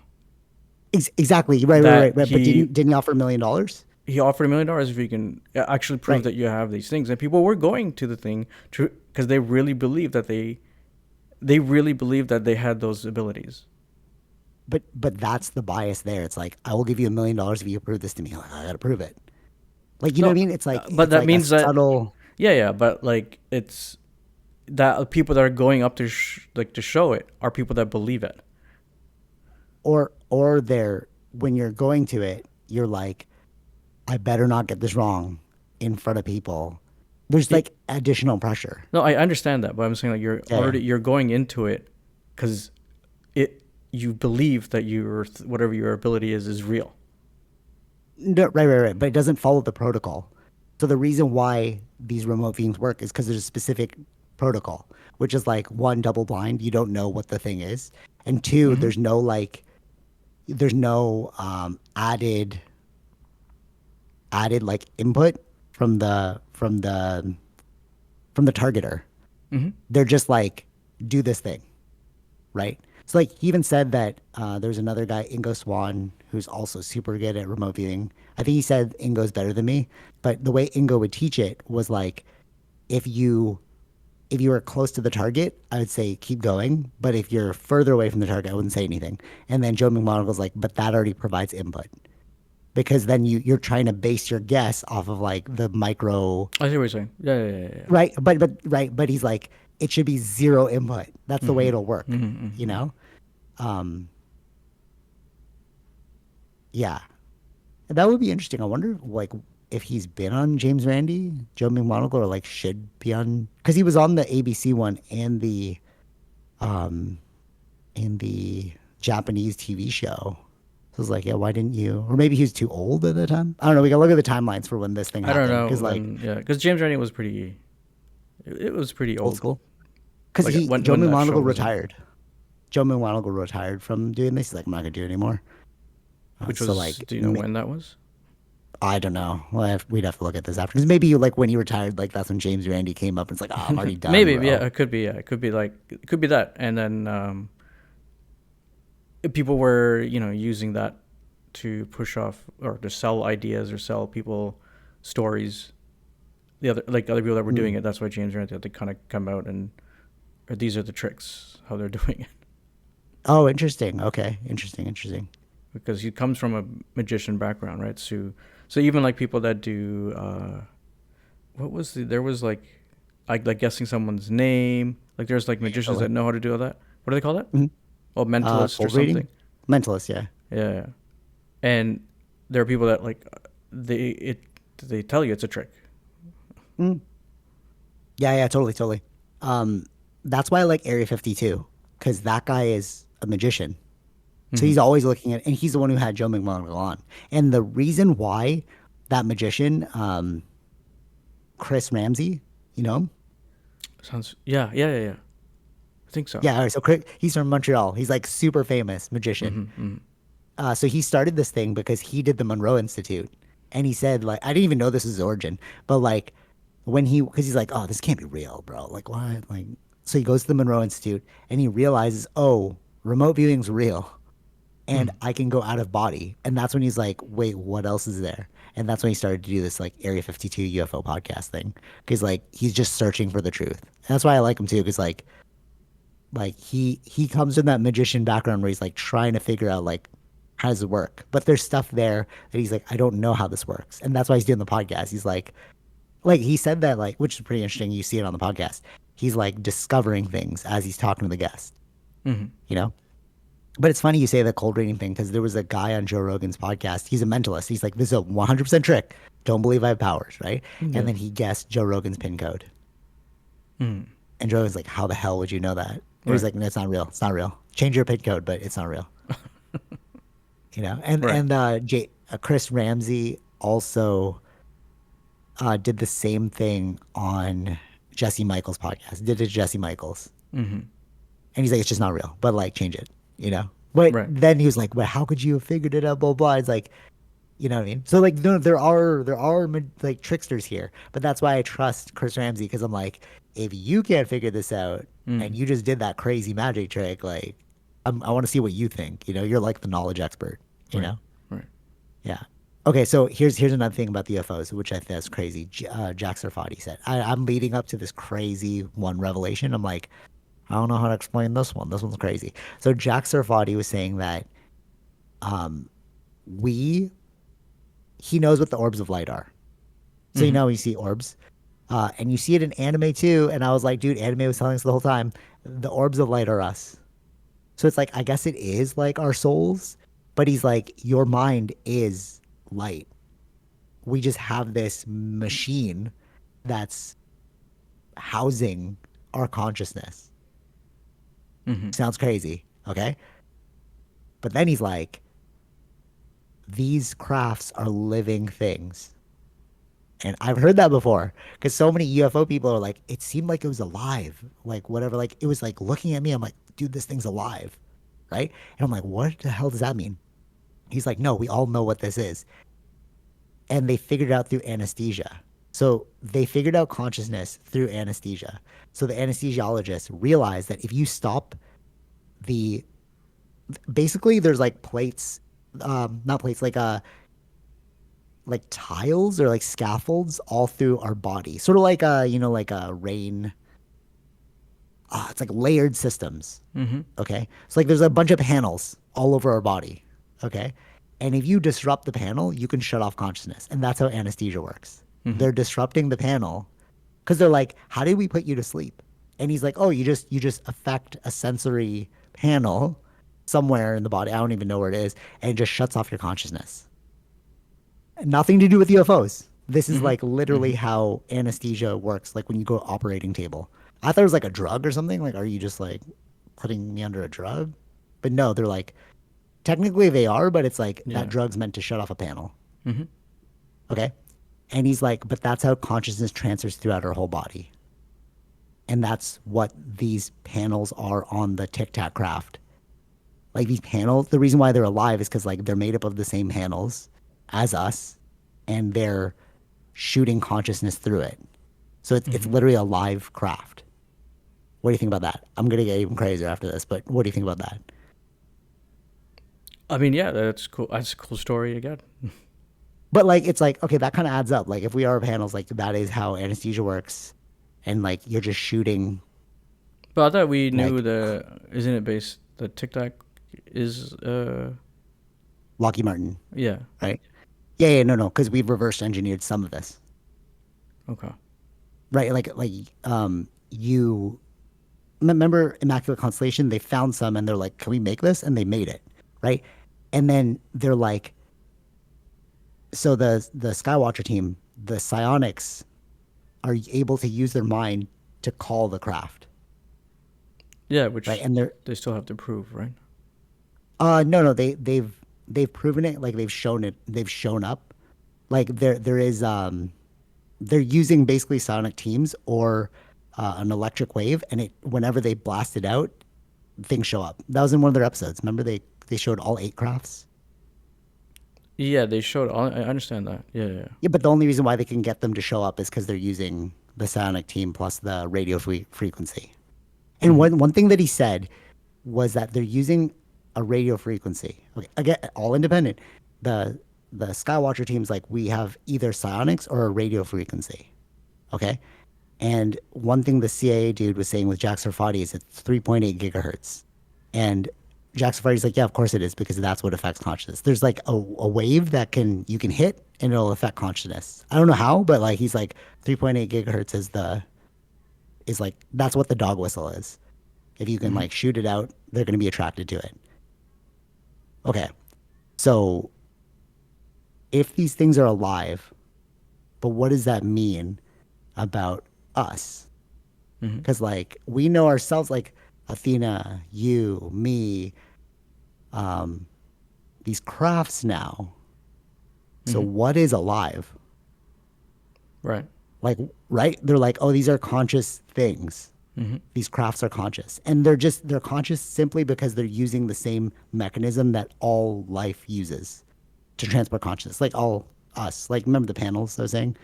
Exactly. Right, right, that right, right. But didn't he offer $1 million? he offered $1 million if you can actually prove Right. that you have these things, and people were going to the thing because they really believed that they really believed that they had those abilities. But that's the bias there. It's like I will give you $1 million if you prove this to me. Like, I gotta prove it. Like you know what I No, mean? but It's that like a means that subtle yeah, yeah, but like it's that people that are going up to to show it are people that believe it. or they're when you're going to it, you're like, I better not get this wrong in front of people. There's it like additional pressure. no, I understand that, but I'm saying like Yeah, yeah. you're going into it because it you believe that your whatever your ability is real. No, right, right, right. But it doesn't follow the protocol. So the reason why these remote viewings work is because there's a specific protocol, which is like one, double blind, you don't know what the thing is, and two, Hmm. there's no added like input from the targeter. Hmm. They're just like, do this thing, right? So like he even said that there's another guy, Ingo Swan, who's also super good at remote viewing. I think he said Ingo's better than me, but the way Ingo would teach it was like, if you if you were close to the target, I would say keep going. But if you're further away from the target, I wouldn't say anything. And then Joe McMonagle's like, but that already provides input because then you're trying to base your guess off of like the micro, I see what you're saying. Yeah, yeah, yeah, yeah. right? But he's like, it should be zero input. That's the way Hmm. it'll work, Hmm. you Hmm. know? Um, yeah, that would be interesting. I wonder like if he's been on James Randi, Joe McMonagle, or like should be on because he was on the ABC one um and the Japanese TV show. So it's like, yeah, why didn't you? Or maybe he was too old at the time. I don't know. We gotta look at the timelines for when this thing I don't happened know because like when. Yeah, because James Randi was pretty. It was pretty old old. school. Because Like he Joe when that show McMonagle was on, retired. Joe McMonagle retired from doing this. He's like, I'm not gonna do it anymore. which So was. like, Do you know when that was? I don't know. We'd have to look at this after because maybe like when he retired, like that's when James Randi came up and it's like, oh, I'm already done, Maybe, yeah, bro. it could be. Yeah, it could be like it could be that, and then people were using that to push off or to sell ideas or sell people stories. The other people that were doing Mm. it. That's why James Randi had to kind of come out and, or these are the tricks how they're doing it, Oh, interesting. Okay, interesting, interesting. because he comes from a magician background, right? So even like people that do what was there was like guessing someone's name. Like there's like Yeah, magicians totally. that know how to do all that. What do they call that? Mhm. Oh, mentalist or Cold reading, something. mentalist. Yeah. Yeah, yeah. And there are people that like they it they tell you it's a trick. Mm. Yeah, yeah, totally, totally. Um, that's why I like Area 52 because that guy is a magician. So Mm-hmm. he's always looking at, and he's the one who had Joe McMullen on. And the reason why that magician, Chris Ramsey, you know him? Sounds yeah, yeah, yeah, yeah. I think so. Yeah, all right, so he's from Montreal. He's like super famous magician. Mm-hmm. Mm-hmm. So he started this thing because he did the Monroe Institute, and he said like I didn't even know this was his origin, but like when because he's like, oh, this can't be real, bro. Like what? Like so he goes to the Monroe Institute and he realizes, oh, remote viewing's real, and Mm. I can go out of body, and that's when he's like, wait, what else is there? And that's when he started to do this like Area 52 UFO podcast thing, because like he's just searching for the truth, and that's why I like him too, because like he comes from that magician background where he's like trying to figure out like how does it work, but there's stuff there that he's like I don't know how this works, and that's why he's doing the podcast. He's like he said that like which is pretty interesting. You see it on the podcast. He's like discovering things as he's talking to the guest, Mm-hmm. you know. But it's funny you say the cold reading thing because there was a guy on Joe Rogan's podcast. He's a mentalist. He's like, this is a 100% trick. Don't believe I have powers, right? And Yeah. then he guessed Joe Rogan's pin code. Mm. And Joe was like, how the hell would you know that? And he's Right. like, no, it's not real. It's not real. Change your pin code, but it's not real. You know? And Right. Chris Ramsey also did the same thing on Jesse Michaels' podcast. Did it to Jesse Michaels. Mm-hmm. And he's like, it's just not real, but like change it, you know? But Right. then he was like, well, how could you have figured it out? Blah, blah. It's like, you know what I mean? So like, no, there are like tricksters here, but that's why I trust Chris Ramsey because I'm like, if you can't figure this out and Mm. you just did that crazy magic trick, like, I want to see what you think. You know, you're like the knowledge expert. You Right. know? Right. Yeah. Okay, so here's another thing about the UFOs, which I think is crazy. Jack Sarfatti said, I'm leading up to this crazy one revelation. I'm like, I don't know how to explain this one. This one's crazy. So Jack Sarfatti was saying that um, we he knows what the orbs of light are. So you Mm-hmm. know you see orbs, and you see it in anime too. And I was like, dude, anime was telling us the whole time the orbs of light are us. So it's like I guess it is like our souls, but he's like your mind is light. We just have this machine that's housing our consciousness. Mm-hmm. Sounds crazy, okay? But then he's like, these crafts are living things. And I've heard that before because so many UFO people are like, it seemed like it was alive, like whatever. Like it was like looking at me. I'm like, dude, this thing's alive, right? And I'm like, what the hell does that mean? He's like, no, we all know what this is. And they figured it out through anesthesia. So they figured out consciousness through anesthesia. So the anesthesiologist realized that if you stop the, basically there's like plates, not plates, like tiles or like scaffolds all through our body, sort of like like a rain. It's like layered systems. Mm-hmm. Okay, so like there's a bunch of panels all over our body. Okay, and if you disrupt the panel, you can shut off consciousness, and that's how anesthesia works. Mm-hmm. They're disrupting the panel because they're like, how did we put you to sleep? And he's like, oh, you just affect a sensory panel somewhere in the body. I don't even know where it is, and it just shuts off your consciousness. Nothing to do with UFOs. This is Mm-hmm. like literally Mm-hmm. how anesthesia works, like when you go operating table. I thought it was like a drug or something. Like, are you just like putting me under a drug? But no, they're like, technically they are, but it's like that Yeah. drug's meant to shut off a panel. Mm-hmm. Okay. And he's like, but that's how consciousness transfers throughout our whole body. And that's what these panels are on the Tic Tac craft. Like these panels, the reason why they're alive is because like they're made up of the same panels as us, and they're shooting consciousness through it. So it's Mm-hmm. literally a live craft. What do you think about that? I'm gonna get even crazier after this, but what do you think about that? I mean, yeah, that's cool. That's a cool story again. But like, it's like, okay, that kind of adds up. Like, if we are panels, like that is how anesthesia works, and like you're just shooting But I thought we knew like the. Isn't it based the Tic Tac is Lockheed Martin, yeah. right? Yeah, yeah, no, no, because we've reverse engineered some of this, Okay. right? You remember Immaculate Constellation? They found some, and they're like, "Can we make this?" And they made it, right? And then they're like, so the Skywatcher team, the psionics, are able to use their mind to call the craft, Yeah, right? which And they're they still have to prove, right? no, no, they've proven it. Like they've shown it. They've shown up. Like there is they're using basically sonic teams or an electric wave, and it whenever they blast it out, things show up. That was in one of their episodes. Remember they showed all eight crafts. Yeah, they showed. I understand that. Yeah, yeah. Yeah. Yeah, but the only reason why they can get them to show up is because they're using the psionic team plus the radio frequency. And Mm-hmm. one thing that he said was that they're using a radio frequency. Okay, again, all independent. The the Skywatcher team's like we have either psionics or a radio frequency. Okay, and one thing the CIA dude was saying with Jack Sarfatti is it's 3.8 gigahertz, and Jack Sarfatti's like, yeah, of course it is because that's what affects consciousness. There's like a wave that can you can hit and it'll affect consciousness. I don't know how, but like he's like 3.8 gigahertz is like that's what the dog whistle is. If you can Mm-hmm. like shoot it out, they're going to be attracted to it. Okay. So if these things are alive, but what does that mean about us? Mm-hmm. Because like we know ourselves, like Athena, you, me, um, these crafts now. So Mm-hmm. what is alive? Right. Like, right? They're like, oh, these are conscious things. Mm-hmm. These crafts are conscious. And they're conscious simply because they're using the same mechanism that all life uses to transport consciousness. Like all us. Like remember the panels I was saying?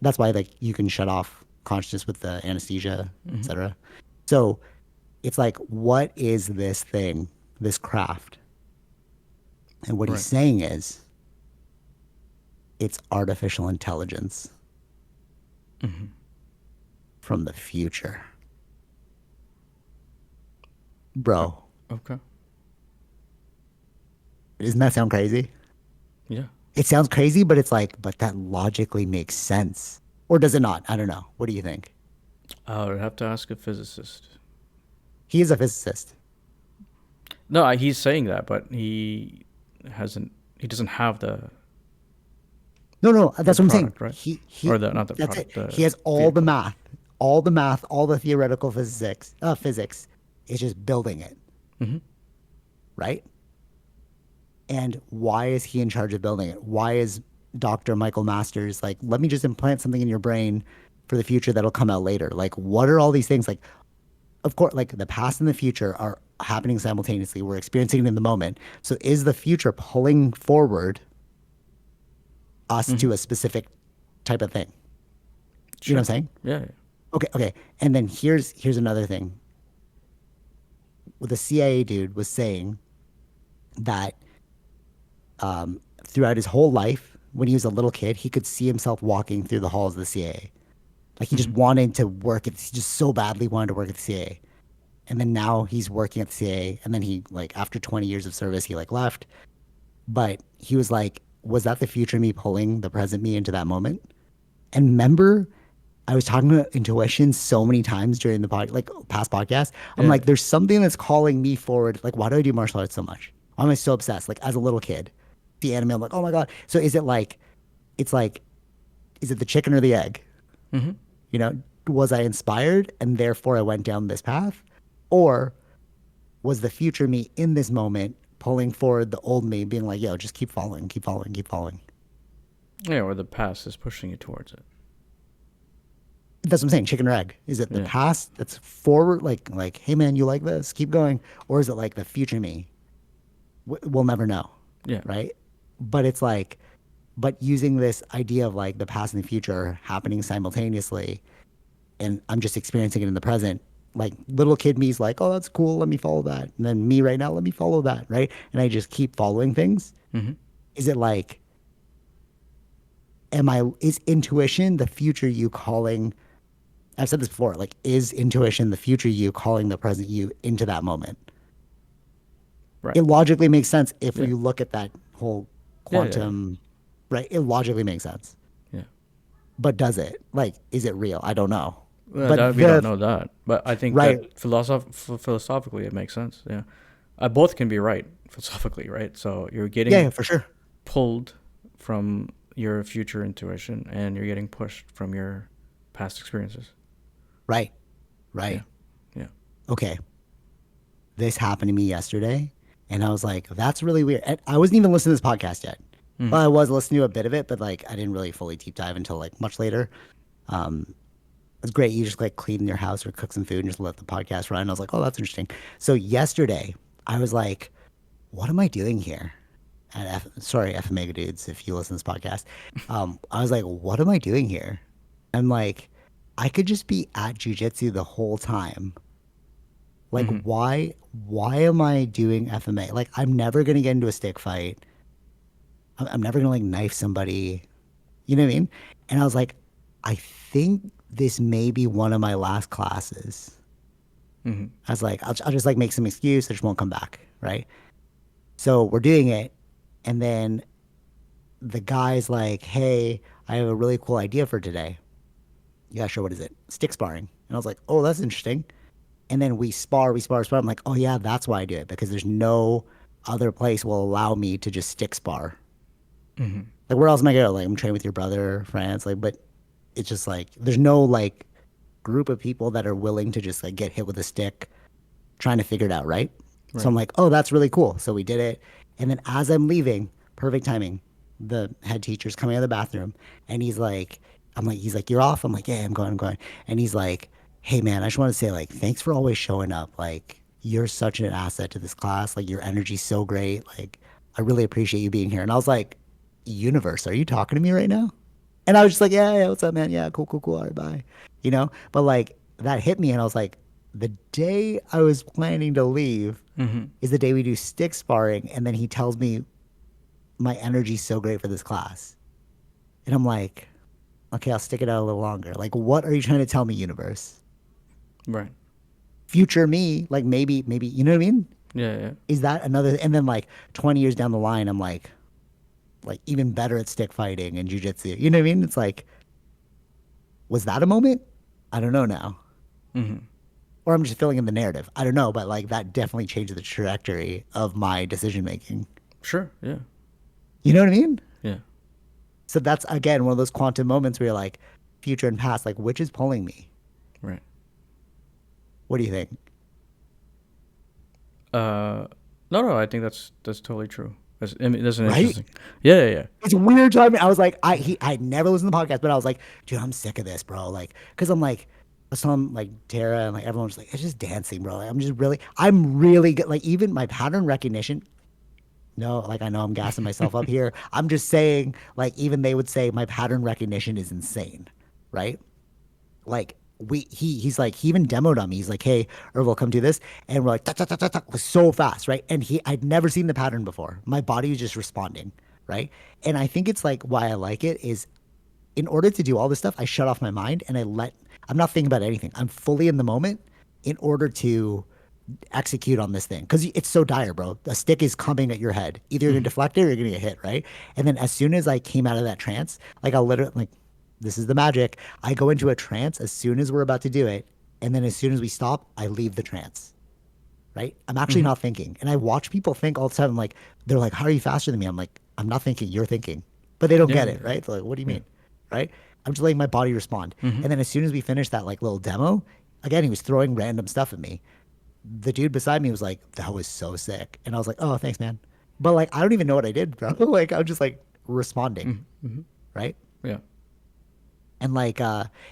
That's why like you can shut off consciousness with the anesthesia, Mm-hmm. etc. So it's like, what is this thing, this craft? And what he's Right. saying is it's artificial intelligence Mm-hmm. from the future. Uh, Bro, okay. doesn't that sound crazy? Yeah. It sounds crazy, but it's like, but that logically makes sense. Or does it not? I don't know. What do you think? I would have to ask a physicist. He is a physicist. No, he's saying that, but he hasn't. He doesn't have No, no, the that's what I'm saying. product, right? He Or the not the that's it. product, the He has vehicle. all the math, all the theoretical physics is just building it, Mm-hmm. right? And why is he in charge of building it? Why is Dr. Michael Masters like, let me just implant something in your brain for the future that'll come out later? Like, what are all these things? Like, of course, like the past and the future are happening simultaneously. We're experiencing it in the moment. So is the future pulling forward us Mm-hmm. to a specific type of thing? You know Sure. what I'm saying? Yeah. Yeah. Okay, okay. And then here's another thing. Well, the CIA dude was saying that throughout his whole life, when he was a little kid, he could see himself walking through the halls of the CIA. Like he just Mm-hmm. wanted to work at, he just so badly wanted to work at the CIA. And then now he's working at the CIA. And then he like after 20 years of service, he like left. But he was like, was that the future me pulling the present me into that moment? And remember, I was talking about intuition so many times during the like past podcast. I'm Yeah. like, there's something that's calling me forward. Like, why do I do martial arts so much? Why am I so obsessed? Like as a little kid, the anime, I'm like, oh my god. So is it like, it's like, is it the chicken or the egg? Mm-hmm. You know, was I inspired and therefore I went down this path, or was the future me in this moment pulling forward the old me, being like, yo, just keep following, keep following, keep following. Yeah. Or the past is pushing you towards it. That's what I'm saying. Chicken or egg? Is it the Yeah. past that's forward, like, hey man, you like this, keep going, or is it like the future me? We'll never know, Yeah. right? But it's like, but using this idea of like the past and the future happening simultaneously, and I'm just experiencing it in the present. Like little kid me's like, oh, that's cool. Let me follow that. And then me right now, let me follow that. Right. And I just keep following things. Mm-hmm. Is it like, is intuition the future you calling? I've said this before. Like, is intuition the future you calling the present you into that moment? Right. It logically makes sense if Yeah. you look at that whole Yeah. Yeah. Yeah. quantum, right? It logically makes sense. Yeah. But does it? Like, is it real? I don't know. Well, But that we don't know that, but I think right, that philosophically it makes sense. Yeah, both can be right philosophically, right? So you're yeah, getting yeah, for sure. pulled from your future intuition, and you're getting pushed from your past experiences. Right, Yeah, right. yeah. Okay, this happened to me yesterday, and I was like, that's really weird. And I wasn't even listening to this podcast yet. Mm-hmm. Well, I was listening to a bit of it, but like I didn't really fully deep dive until like much later. Um, it's great. You just like clean your house or cook some food and just let the podcast run. I was like, oh, that's interesting. So yesterday, I was like, what am I doing here? At sorry, FMega dudes, if you listen to this podcast. I was like, what am I doing here? I'm like, I could just be at jujitsu the whole time. Like, Mm-hmm. why am I doing FMA? Like, I'm never gonna get into a stick fight. I'm never gonna like knife somebody. You know what I mean? And I was like, I think this may be one of my last classes. Mm-hmm. I was like, I'll just like make some excuse. I just won't come back. Right. So we're doing it. And then the guy's like, hey, I have a really cool idea for today. Yeah, sure. What is it? Stick sparring. And I was like, oh, that's interesting. And then we spar. I'm like, oh, yeah, that's why I do it because there's no other place will allow me to just stick spar. Mm-hmm. Like, where else am I going? Like, I'm training with your brother, friends. Like, but it's just like, there's no like group of people that are willing to just like get hit with a stick trying to figure it out, right? So Right. I'm like, oh, that's really cool. So we did it. And then as I'm leaving, perfect timing, the head teacher's coming out of the bathroom and he's like, you're off? I'm like, yeah, I'm going. And he's like, hey man, I just want to say like, thanks for always showing up. Like, you're such an asset to this class. Like, your energy's so great. Like, I really appreciate you being here. And I was like, universe, are you talking to me right now? And I was just like, yeah, yeah, what's up, man? Yeah, cool, cool, cool. All right, bye. You know? But like that hit me and I was like, the day I was planning to leave Mm-hmm. is the day we do stick sparring. And then he tells me my energy's so great for this class. And I'm like, okay, I'll stick it out a little longer. Like, what are you trying to tell me, universe? Right. Future me, like maybe, you know what I mean? Yeah. Yeah. Is that another? And then like 20 years down the line, I'm like even better at stick fighting and jujitsu. You know what I mean? It's like, was that a moment? I don't know now. Mm-hmm. Or I'm just filling in the narrative. I don't know, but like that definitely changed the trajectory of my decision making. Sure. Yeah. You know what I mean? Yeah. So that's again one of those quantum moments where you're like, future and past, like which is pulling me? Right. What do you think? No, no. I think that's totally true. I mean, that's an Right? interesting. Yeah. Yeah. Yeah. It's weird timing. I was like, I never listened to the podcast, but I was like, dude, I'm sick of this, bro. Like, cause I'm like, I saw him like Tara and like everyone was like, it's just dancing, bro. Like, I'm really good. Like even my pattern recognition. No, like I know I'm gassing myself up here. I'm just saying, like even they would say my pattern recognition is insane, right? Like he's like he even demoed on me. He's like, hey, Ervil, come do this, and we're like, ta, ta, ta, ta, ta, was so fast, right? And I'd never seen the pattern before. My body was just responding, right? And I think it's like why I like it is in order to do all this stuff, I shut off my mind and I'm not thinking about anything. I'm fully in the moment in order to execute on this thing because it's so dire, bro. A stick is coming at your head. Either you're gonna Mm-hmm. deflect it or you're gonna get hit, right? And then as soon as I came out of that trance, like I'll literally like, this is the magic. I go into a trance as soon as we're about to do it, and then as soon as we stop, I leave the trance. Right? I'm actually Mm-hmm. not thinking, and I watch people think all the time. I'm like, they're like, "How are you faster than me?" I'm like, "I'm not thinking. You're thinking," but they don't Yeah. get Yeah. it, right? They're like, "What do you Yeah. mean?" Right? I'm just letting my body respond, Mm-hmm. and then as soon as we finished that like little demo, again, he was throwing random stuff at me. The dude beside me was like, "That was so sick," and I was like, "Oh, thanks, man." But like, I don't even know what I did, bro. Like, I'm just like responding, Mm-hmm. Mm-hmm. right? Yeah. And like,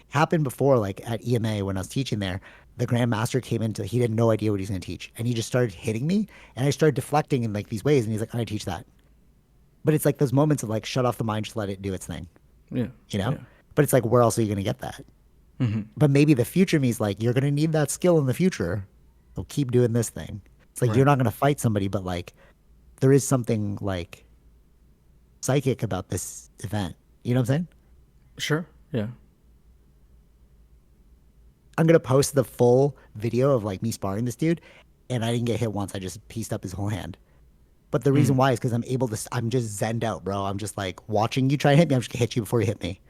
happened before, like at EMA when I was teaching there, the grandmaster came into, he had no idea what he was going to teach, and he just started hitting me, and I started deflecting in like these ways, and he's like, "I teach that," but it's like those moments of like, shut off the mind, just let it do its thing, Yeah. you know? Yeah. But it's like, where else are you going to get that? Hmm. But maybe the future me is like, you're gonna need that skill in the future. So keep doing this thing. It's like you're Right. not gonna fight somebody, but like there is something like psychic about this event. You know what I'm saying? Sure. Yeah. I'm gonna post the full video of like me sparring this dude, and I didn't get hit once. I just pieced up his whole hand. But the reason Mm. why is because I'm able to. I'm just zenned out, bro. I'm just like watching you try to hit me. I'm just gonna hit you before you hit me.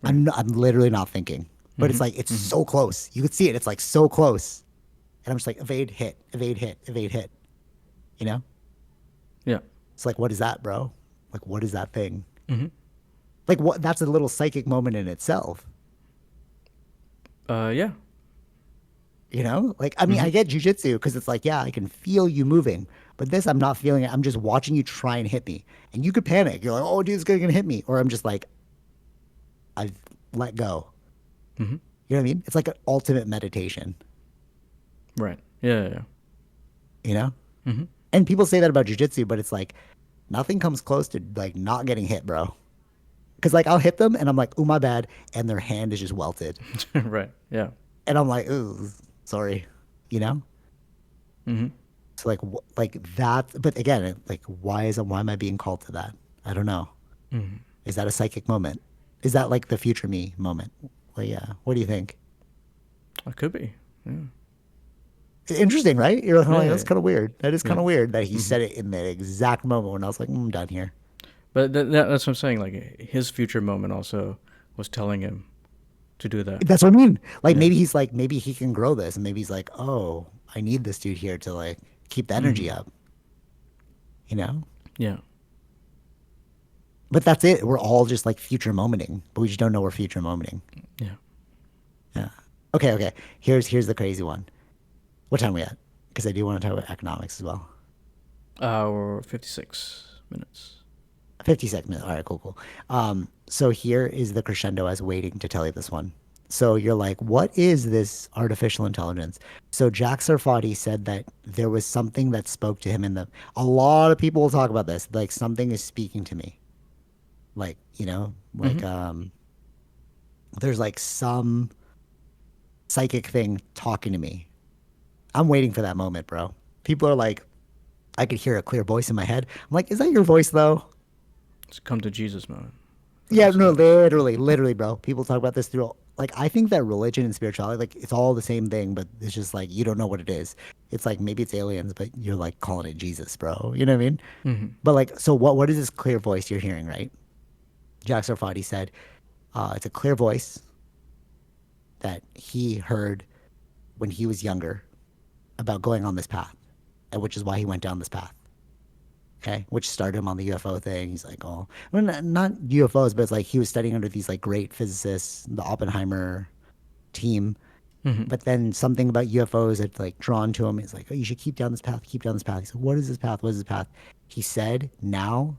Right. I'm literally not thinking. But it's Hmm. like it's Hmm. so close. You could see it. It's like so close, and I'm just like evade, hit, evade, hit, evade, hit. You know? Yeah. It's like what is that, bro? Like what is that thing? Hmm. Like what? That's a little psychic moment in itself. Yeah. You know? Like I mean, Hmm. I get jujitsu because it's like yeah, I can feel you moving. But this, I'm not feeling it. I'm just watching you try and hit me, and you could panic. You're like, oh, dude, it's gonna hit me, or I'm just like, I've let go. Hmm. You know what I mean? It's like an ultimate meditation, Right. Yeah. Yeah. you know? Yeah. Hmm. And people say that about jujitsu, but it's like nothing comes close to like not getting hit, bro. Cause like I'll hit them and I'm like, ooh, my bad. And their hand is just welted. Right. Yeah. And I'm like, ooh, sorry, you know? Hmm. So like, like that, but again, like, why am I being called to that? I don't know. Hmm. Is that a psychic moment? Is that like the future me moment? Well, yeah. What do you think? It could be. Yeah. Interesting, right? You're kind of Yeah. like, Yeah. that's kind of weird. That is Yeah. kind of weird that he Hmm. said it in that exact moment when I was like, I'm done here. But that's what I'm saying. Like his future moment also was telling him to do that. That's what I mean. Like Yeah. maybe he's like, maybe he can grow this, and maybe he's like, oh, I need this dude here to like keep the energy Hmm. up, you know? Yeah. But that's it. We're all just like future momenting, but we just don't know we're future momenting. Yeah. Yeah. Okay, okay. Here's the crazy one. What time are we at? Because I do want to talk about economics as well. Or 56 minutes. 50 seconds. All right, cool, cool. So here is the crescendo. I was waiting to tell you this one. So you're like, what is this artificial intelligence? So Jack Sarfatti said that there was something that spoke to him in the. A lot of people will talk about this. Like something is speaking to me. Like Hmm. there's like some psychic thing talking to me. I'm waiting for that moment, bro. People are like, I could hear a clear voice in my head. I'm like, is that your voice though? It's come to Jesus moment for Yeah, those no, guys. literally, literally, bro. People talk about this through like I think that religion and spirituality, like it's all the same thing, but it's just like you don't know what it is. It's like maybe it's aliens, but you're like calling it Jesus, bro. You know what I mean? Hmm. But like, so what is this clear voice you're hearing, right? Jack Sarfati said, it's a clear voice that he heard when he was younger about going on this path, and which is why he went down this path. Okay, which started him on the UFO thing. He's like, oh, well, not UFOs, but it's like he was studying under these like great physicists, the Oppenheimer team. Hmm. But then something about UFOs had like drawn to him. He's like, oh, you should keep down this path, keep down this path. He said, what is this path? What is this path? He said, now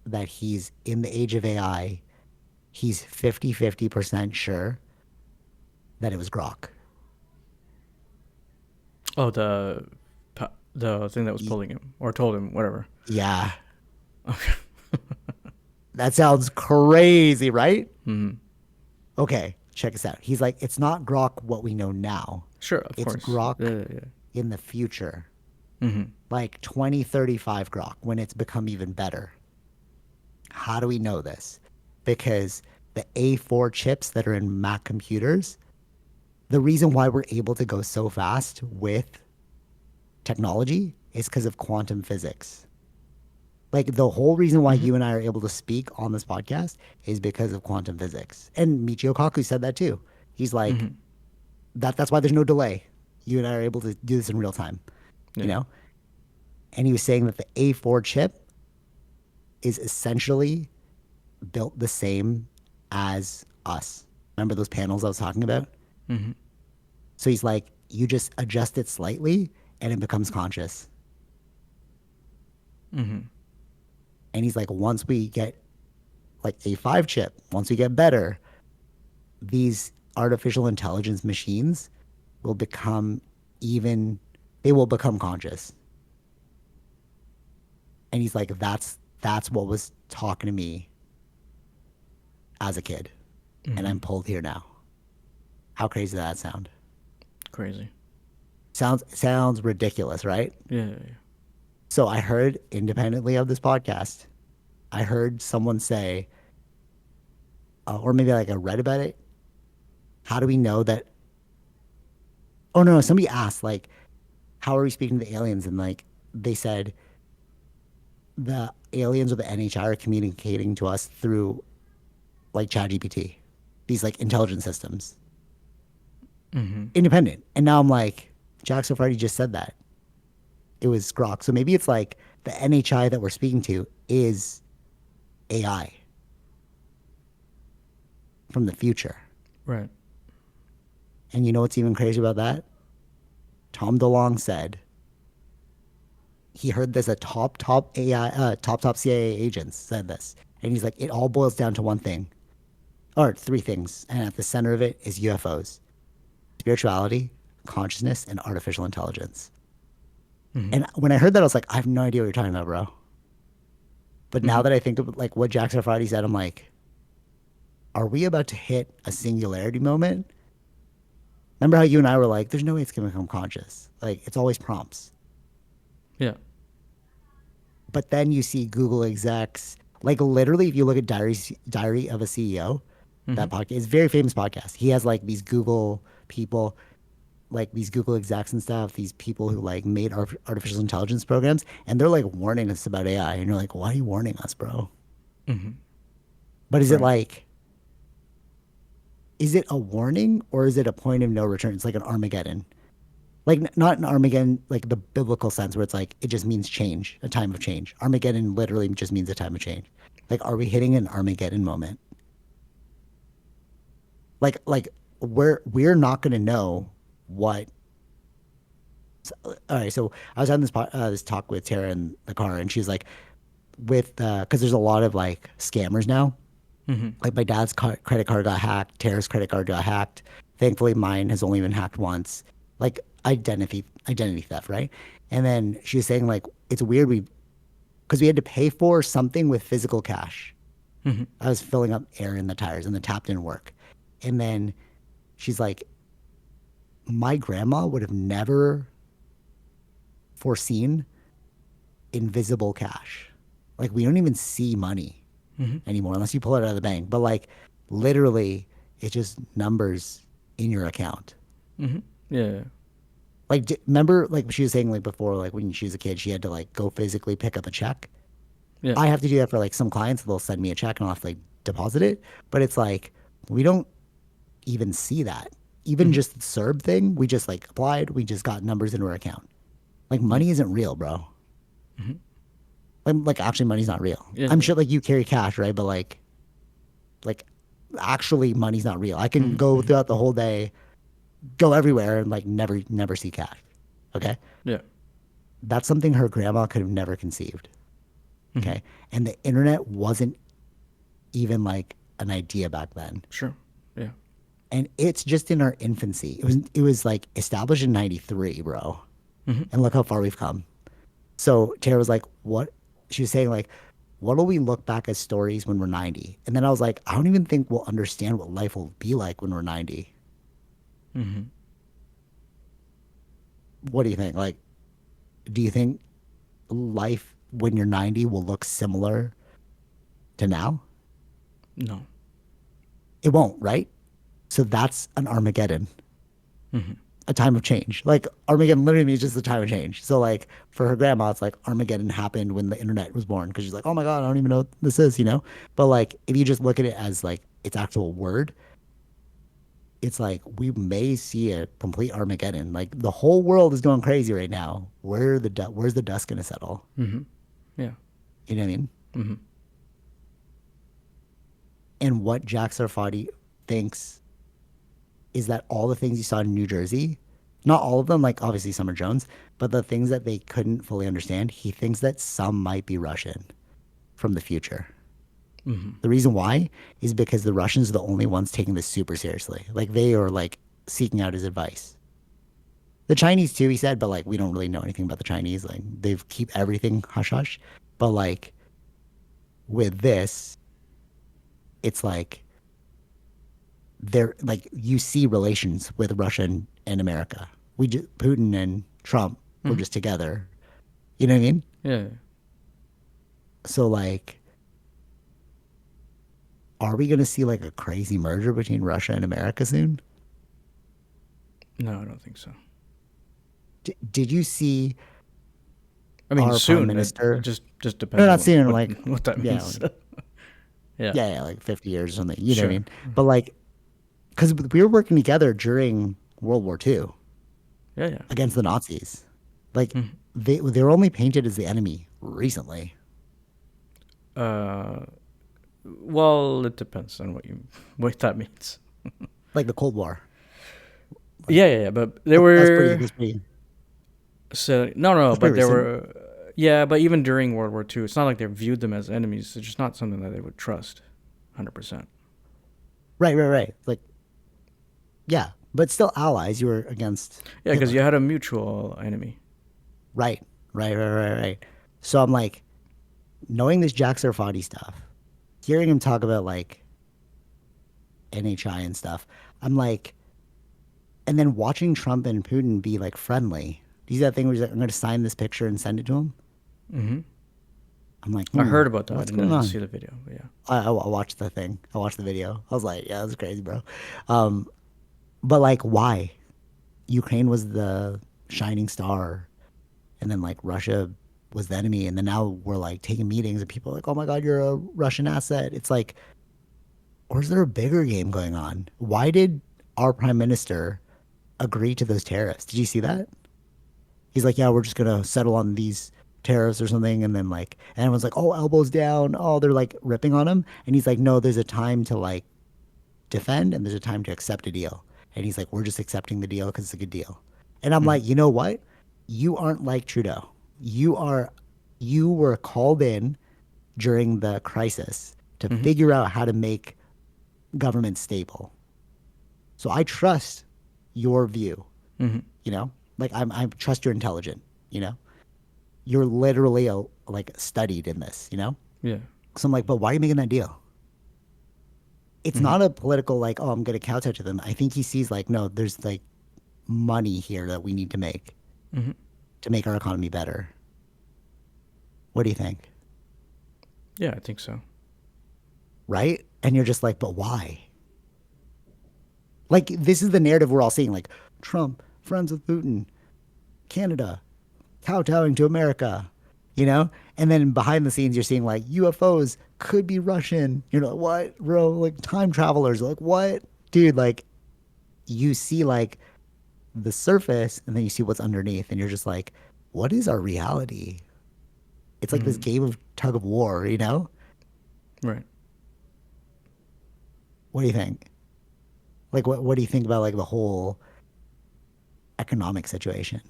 that he's in the age of AI, he's 50% sure that it was Grok. Oh, the thing that was Y- pulling him or told him whatever. yeah, Okay. that sounds crazy, right? Hmm. Okay, check this out. He's like, it's not Grok what we know now. Sure. Of It's course. Grok Yeah. Yeah. in the future, Hmm. like 2035 Grok, when it's become even better. How do we know this? Because the A4 chips that are in Mac computers, the reason why we're able to go so fast with technology is because of quantum physics. Like the whole reason why Hmm. you and I are able to speak on this podcast is because of quantum physics. And Michio Kaku said that too. He's like, Hmm. that's why there's no delay. You and I are able to do this in real time, you Yeah. know? And he was saying that the A4 chip is essentially built the same as us. Remember those panels I was talking about? Hmm. So he's like, you just adjust it slightly and it becomes conscious. Hmm. And he's like, once we get like A5 chip, once we get better, these artificial intelligence machines will become even, they will become conscious. And he's like, that's what was talking to me as a kid. and Mm-hmm. I'm pulled here now. How crazy does that sound? Crazy. Sounds ridiculous, right? Yeah, yeah, yeah. So I heard independently of this podcast, I heard someone say, or maybe like I read about it. How do we know that? Oh no, somebody asked like, how are we speaking to the aliens? And like they said, the aliens or the NHI are communicating to us through like ChatGPT, these like intelligent systems, Mm-hmm. independent. And now I'm like, Jack Sarfatti just said that it was Grok. So maybe it's like the NHI that we're speaking to is AI from the future. Right. And you know what's even crazy about that? Tom DeLong said he heard this at top AI, top CIA agents said this, and he's like, it all boils down to one thing, or three things, and at the center of it is UFOs, spirituality, consciousness, and artificial intelligence. Mm-hmm. And when I heard that, I was like, I have no idea what you're talking about, bro. But now Mm-hmm. that I think of like what Jackson Friday said, I'm like, are we about to hit a singularity moment? Remember how you and I were like, there's no way it's going to become conscious. Like, it's always prompts. Yeah. But then you see Google execs, like literally, if you look at Diary of a CEO, Mm-hmm. that podcast is a very famous podcast. He has like these Google people, like these Google execs and stuff, these people who like made artificial intelligence programs, and they're like warning us about AI. And you're like, why are you warning us, bro? Mm-hmm. But is it Right. like, is it a warning or is it a point of no return? It's like an Armageddon. Like not an Armageddon, like the biblical sense where it's like it just means change, a time of change. Armageddon literally just means a time of change. Like, are we hitting an Armageddon moment? Like we're not going to know what. All right, so I was having this talk with Tara in the car, and she's like, with because there's a lot of like scammers now. Mm-hmm. Like my dad's credit card got hacked, Tara's credit card got hacked. Thankfully, mine has only been hacked once. Like identity theft, right? And then she was saying like it's weird because we had to pay for something with physical cash. Mm-hmm. I was filling up air in the tires and the tap didn't work. And then she's like, my grandma would have never foreseen invisible cash. Like we don't even see money Mm-hmm. anymore unless you pull it out of the bank. But like literally, it's just numbers in your account. Mm-hmm. Yeah. Yeah. Like, remember, like she was saying, like before, like when she was a kid, she had to like go physically pick up a check. Yeah. I have to do that for like some clients. They'll send me a check and I'll have to like deposit it. But it's like we don't even see that. Even Mm-hmm. just the CERB thing, we just like applied. We just got numbers into our account. Like Yeah. money isn't real, bro. Mm-hmm. Like actually, money's not real. Yeah. I'm Yeah. sure like you carry cash, right? But like actually, money's not real. I can Mm-hmm. go Mm-hmm. throughout the whole day, go everywhere, and like never see cash. Okay, Yeah. that's something her grandma could have never conceived. Mm-hmm. Okay, and the internet wasn't even like an idea back then, Sure. Yeah. and it's just in our infancy. It was like established in '93, bro, Mm-hmm. and look how far we've come. So Tara was like, "What?" She was saying like, "What'll we look back as stories when we're 90?" And then I was like, "I don't even think we'll understand what life will be like when we're 90." Mm-hmm. What do you think? Like, do you think life when you're 90 will look similar to now? No. It won't, right? So that's an Armageddon, Mm-hmm. a time of change. Like Armageddon literally means just a time of change. So like for her grandma, it's like Armageddon happened when the internet was born because she's like, oh my God, I don't even know what this is, you know? But like if you just look at it as like its actual word, it's like we may see a complete Armageddon. Like the whole world is going crazy right now. Where's the dust gonna settle? Mm-hmm. Yeah. You know what I mean? Mm-hmm. And what Jack Sarfatti thinks is that all the things you saw in New Jersey, not all of them, like obviously some are Jones, but the things that they couldn't fully understand, he thinks that some might be Russian from the future. Mm-hmm. The reason why is because the Russians are the only ones taking this super seriously. Like they are like seeking out his advice. The Chinese too, he said, but like we don't really know anything about the Chinese. Like they keep everything hush hush. But like with this, it's like they're like you see relations with Russia and America. Putin and Trump were Mm-hmm. just together. You know what I mean? Yeah. So like, are we gonna see like a crazy merger between Russia and America soon? No, I don't think so. Did you see I mean, our prime soon. It minister? just No, depends on not seeing what like, what that yeah, means. like, Yeah. yeah, like 50 years or something. You know what I Sure. mean? But like, because we were working together during World War II Yeah. Yeah. against the Nazis. Like Mhm. they were only painted as the enemy recently, Uh. Well, it depends on what that means. like the Cold War. Like Yeah. Yeah. Yeah. But there that's pretty. were That's pretty. so no, no. That's pretty But there recent. were. Yeah, but even during World War II, it's not like they viewed them as enemies. It's just not something that they would trust, 100%. Right, right, right. Like yeah, but still allies. You were against Yeah, because you Hitler. had a mutual enemy. Right, right, right, right, right. So I'm like knowing this Jack Sarfatti stuff, hearing him talk about like NHI and stuff. I'm like, and then watching Trump and Putin be like friendly. Do you see that thing where he's like, I'm going to sign this picture and send it to him? Hmm. I'm like, I heard about that. what's I going didn't on? see the video, but yeah. I watched the thing. I watched the video. I was like, yeah, that's crazy, bro. Um, but like, why? Ukraine was the shining star, and then like Russia was the enemy, and then now we're like taking meetings, and people are like, oh my God, you're a Russian asset. It's like, or is there a bigger game going on? Why did our prime minister agree to those tariffs? Did you see that? He's like, yeah, we're just gonna settle on these tariffs or something, and then like, and everyone's like, oh, elbows down. Oh, they're like ripping on him, and he's like, no, there's a time to like defend, and there's a time to accept a deal. And he's like, we're just accepting the deal because it's a good deal. And I'm Hmm. like, you know what? You aren't like Trudeau. You are, you were called in during the crisis to Hmm. figure out how to make government stable. So I trust your view, Hmm. you know? Like I trust you're intelligent, you know? You're literally like studied in this, you know? Yeah. So I'm like, but why are you making that deal? It's Hmm. not a political like, oh, I'm gonna kowtow to them. I think he sees like, no, there's like money here that we need Hmm. to make our economy better. What do you think? Yeah, I think so. Right? And you're just like, but why? Like this is the narrative we're all seeing. Like Trump, friends with Putin, Canada, kowtowing to America, you know? And then behind the scenes, you're seeing like UFOs could be Russian. You're like, what, bro? Like time travelers. Like, what? Dude, like you see like the surface and then you see what's underneath, and you're just like, what is our reality? It's like this Hmm. game of tug of war, you know? Right. What do you think? Like, what do you think about like the whole economic situation?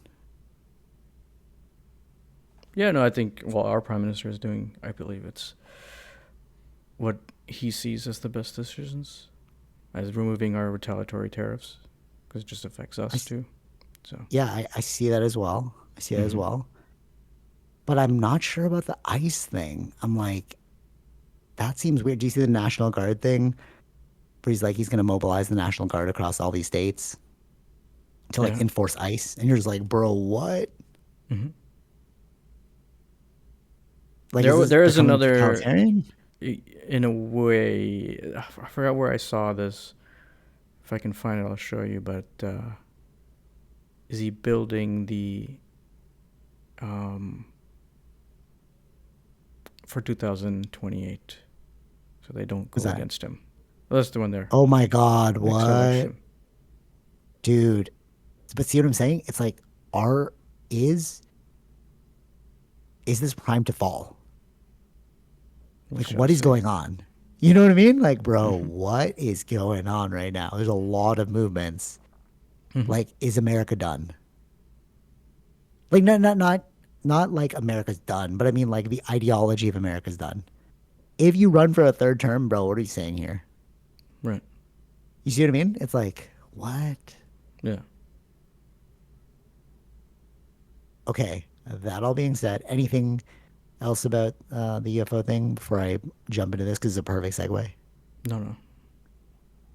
Yeah, no, I think, well, our prime minister is doing, I believe it's what he sees as the best decisions, as removing our retaliatory tariffs, because it just affects I, us too. So, yeah, I see that as well. I see that as hmm, well. But I'm not sure about the ICE thing. I'm like, that seems weird. Do you see the National Guard thing? Where he's like, he's going to mobilize the National Guard across all these states to like yeah. enforce ICE. And you're just like, bro, what? Hmm. Like, is this There is becoming another, totalitarian? in a way, I forgot where I saw this. If I can find it, I'll show you. But is he building the um, for 2028, so they don't Who's go that? against him? Well, that's the one there. Oh my God, Next what? election. Dude. But see what I'm saying? It's like, are, is, is this primed to fall? We Like, shall what is see. going on? You know what I mean? Like, bro, Hmm. what is going on right now? There's a lot of movements. Hmm. Like, is America done? Like, not like America's done, but I mean like the ideology of America's done. If you run for a third term, bro, what are you saying here? Right. You see what I mean? It's like, what? Yeah. Okay. That all being said, anything else about the UFO thing before I jump into this? Because it's a perfect segue. No. No.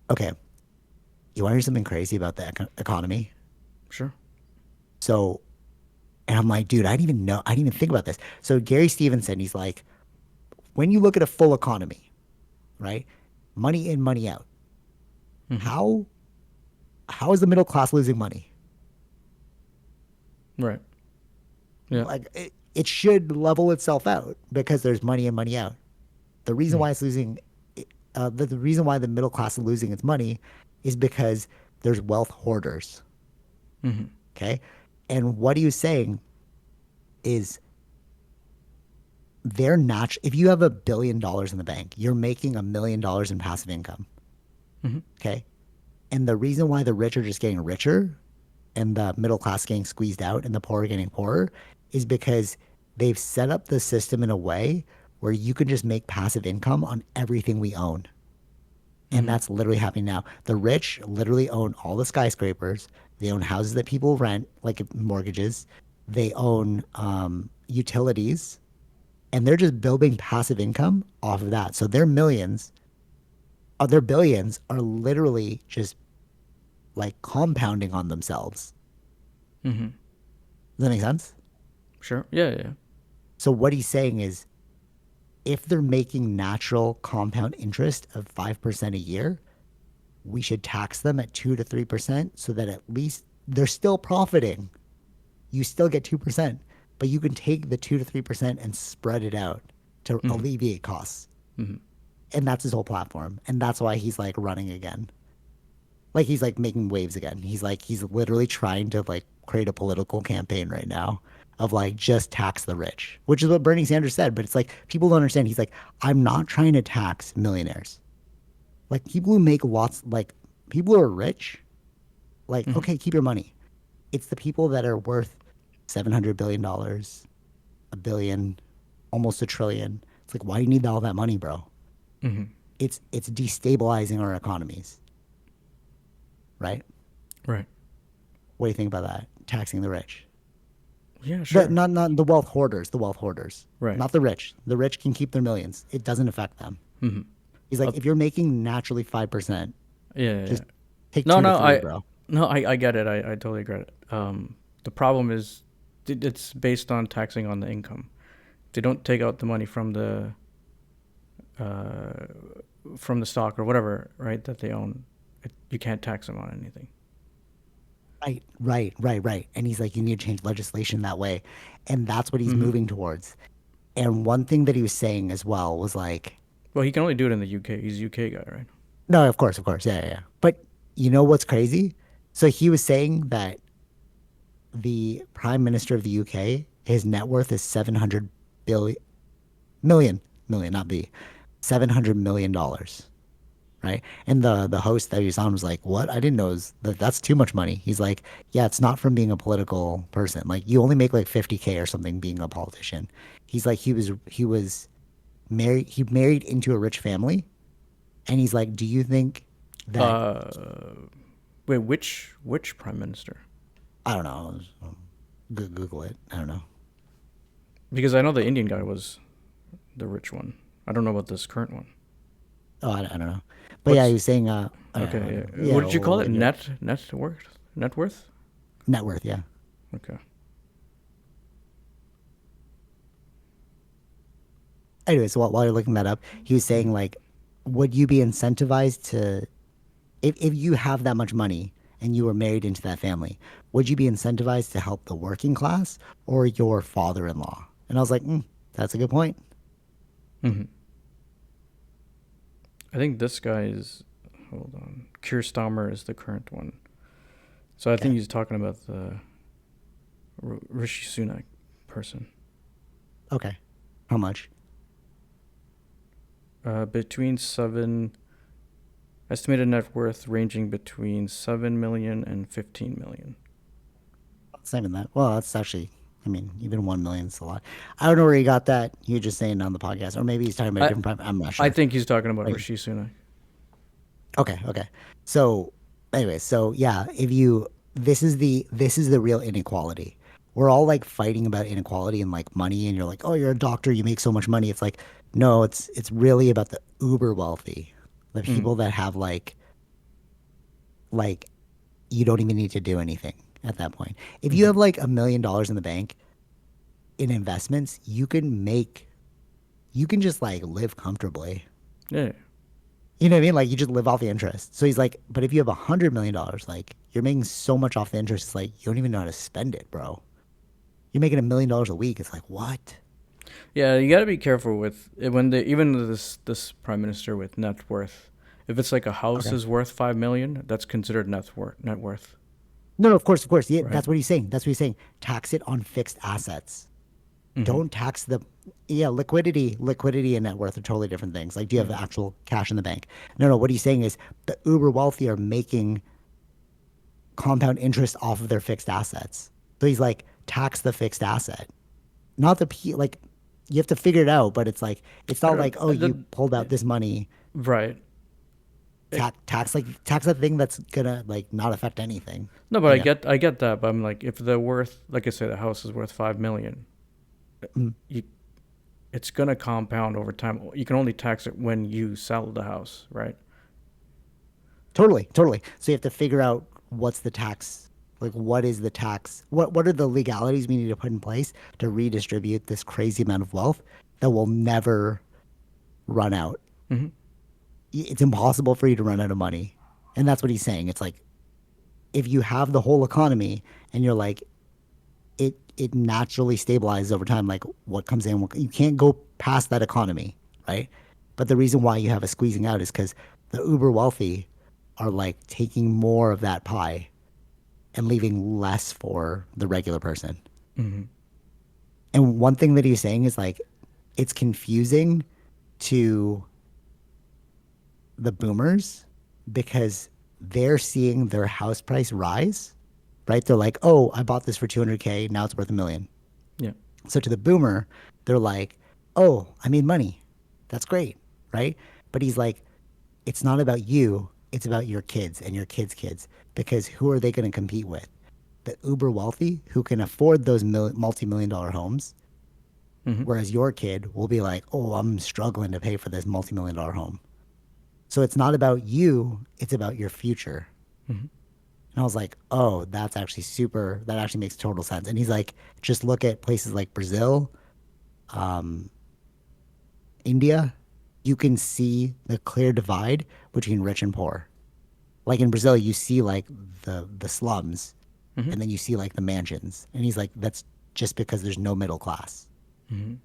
Okay. You want to hear something crazy about the economy? Sure. So, and I'm like, dude, I didn't even know, I didn't even think about this. So Gary Stevenson, he's like, when you look at a full economy, right? Money in, money out. Hmm. How how is the middle class losing money? Right. Yeah. Like it should level itself out because there's money in, money out. The reason Mm-hmm. why it's losing, the reason why the middle class is losing its money is because there's wealth hoarders. Mm-hmm. Okay. And what he was saying is they're natural. If you have $1 billion in the bank, you're making $1 million in passive income. Mm-hmm. Okay. And the reason why the rich are just getting richer and the middle class getting squeezed out and the poor are getting poorer is because they've set up the system in a way where you can just make passive income on everything we own. And Mm-hmm. that's literally happening now. The rich literally own all the skyscrapers. They own houses that people rent, like mortgages. They own utilities, and they're just building passive income off of that. So their millions, their billions are literally just like compounding on themselves. Mm-hmm. Does that make sense? Sure. Yeah. Yeah. So what he's saying is if they're making natural compound interest of 5% a year, we should tax them at 2 to 3% so that at least they're still profiting. You still get 2%, but you can take the 2 to 3% and spread it out to Mm-hmm. alleviate costs. Mm-hmm. And that's his whole platform. And that's why he's like running again. Like he's like making waves again. He's like, he's literally trying to like create a political campaign right now of like just tax the rich, which is what Bernie Sanders said. But it's like people don't understand. He's like, I'm not trying to tax millionaires. Like people who make lots, like people who are rich, like, Mm-hmm. okay, keep your money. It's the people that are worth $700 billion, a billion, almost a trillion. It's like, why do you need all that money, bro? Mm-hmm. It's destabilizing our economies, right? Right. What do you think about that? Taxing the rich. Yeah. The, Sure. not the wealth hoarders, the wealth hoarders. Right. Not the rich. The rich can keep their millions. It doesn't affect them. Mm-hmm. He's Uh, like, if you're making naturally 5%, yeah. Yeah. Yeah. just take No. two to No. three, I. bro. No. I get it. I totally get it. The problem is, it's based on taxing on the income. They don't take out the money uh, from the stock or whatever, right? That they own. You can't tax them on anything. Right. And he's like, you need to change legislation that way. And that's what he's Mm-hmm. moving towards. And one thing that he was saying as well was like, Well, he can only do it in the UK. He's a UK guy, right? no, of course. Yeah. But you know what's crazy? So he was saying that the prime minister of the UK, his net worth is 700 billion, million, not B, $700 million. Right. And the host that he was on was like, what? I didn't know that's too much money. He's like, yeah, it's not from being a political person. Like you only make like 50K or something being a politician. He's like, he was married, he married into a rich family. And he's like, do you think that, Uh, Wait, which prime minister? I don't know, Google it. I don't know. Because I know the Indian guy was the rich one. I don't know about this current one. Oh, I don't know. But yeah, he What's was saying, okay? yeah, What did you we'll call look it? into it. Net worth? Net worth? Net worth. Yeah. Okay. Anyway, so while you're looking that up, he was Mm-hmm. saying like, would you be incentivized to, if you have that much money and you were married into that family, would you be incentivized to help the working class or your father-in-law? And I was like, that's a good point. Mm-hmm. I think this guy is. Hold on. Keir Starmer is the current one. So I Okay. think he's talking about the Rishi Sunak person. Okay. How much? Between seven estimated net worth ranging between 7 million and 15 million. It's not even that. Well, that's actually, I mean, even 1 million is a lot. I don't know where he got that. You were just saying on the podcast, or maybe he's talking about a I different prime. I'm not I sure. think he's talking about Like, Rishi Sunak. okay. So, anyway, so yeah, if you, this is the real inequality. We're all like fighting about inequality and like money, and you're like, oh, you're a doctor, you make so much money. It's like, no, it's really about the uber wealthy, the Mm. people that have like like you don't even need to do anything at that point. If you Hmm. have like $1 million in the bank in investments, you can just like live comfortably. Yeah. You know what I mean? Like you just live off the interest. So he's like, but if you have $100 million, like you're making so much off the interest, it's like you don't even know how to spend it, bro. You're making $1 million a week. It's like what? Yeah, you got to be careful with when they even this prime minister with net worth. If it's like a house Okay. is worth 5 million, that's considered net worth, No, no, of course. Yeah, right? that's what he's saying. That's what he's saying. Tax it on fixed assets. Hmm. Don't tax the yeah, liquidity and net worth are totally different things. Like do you have Hmm. actual cash in the bank? No, no, what he's saying is the uber wealthy are making compound interest off of their fixed assets. So he's like tax the fixed asset. Not the like you have to figure it out, but it's like it's I not don't like oh you pulled out the, this money right. tax a thing that's gonna like not affect anything. No, but You I know. get that. But I'm like, if the worth, like I say, the house is worth 5 million, Mm, you it's gonna compound over time. You can only tax it when you sell the house, right? totally, totally. So you have to figure out what's the tax like what is the tax what are the legalities we need to put in place to redistribute this crazy amount of wealth that will never run out. Hmm. It's impossible for you to run out of money. And that's what he's saying. It's like if you have the whole economy and you're like it naturally stabilizes over time. Like what comes in, you can't go past that economy, right? But the reason why you have a squeezing out is because the uber wealthy are like taking more of that pie and leaving less for the regular person. Hmm. And one thing that he's saying is like it's confusing to the boomers because they're seeing their house price rise, right? They're like, "Oh, I bought this for 200K, now it's worth a million." Yeah. So to the boomer, they're like, "Oh, I made money. That's great." Right? But he's like, "It's not about you, it's about your kids and your kids' kids because who are they going to compete with? The uber wealthy who can afford those multi-million dollar homes, Hmm. whereas your kid will be like, "Oh, I'm struggling to pay for this multi-million dollar home." So it's not about you, it's about your future. Hmm. And I was like, oh, that's actually super, that actually makes total sense. And he's like, just look at places like Brazil, um, India. You can see the clear divide between rich and poor. Like in Brazil, you see like the slums Hmm. and then you see like the mansions. And he's like, that's just because there's no middle class. Hmm.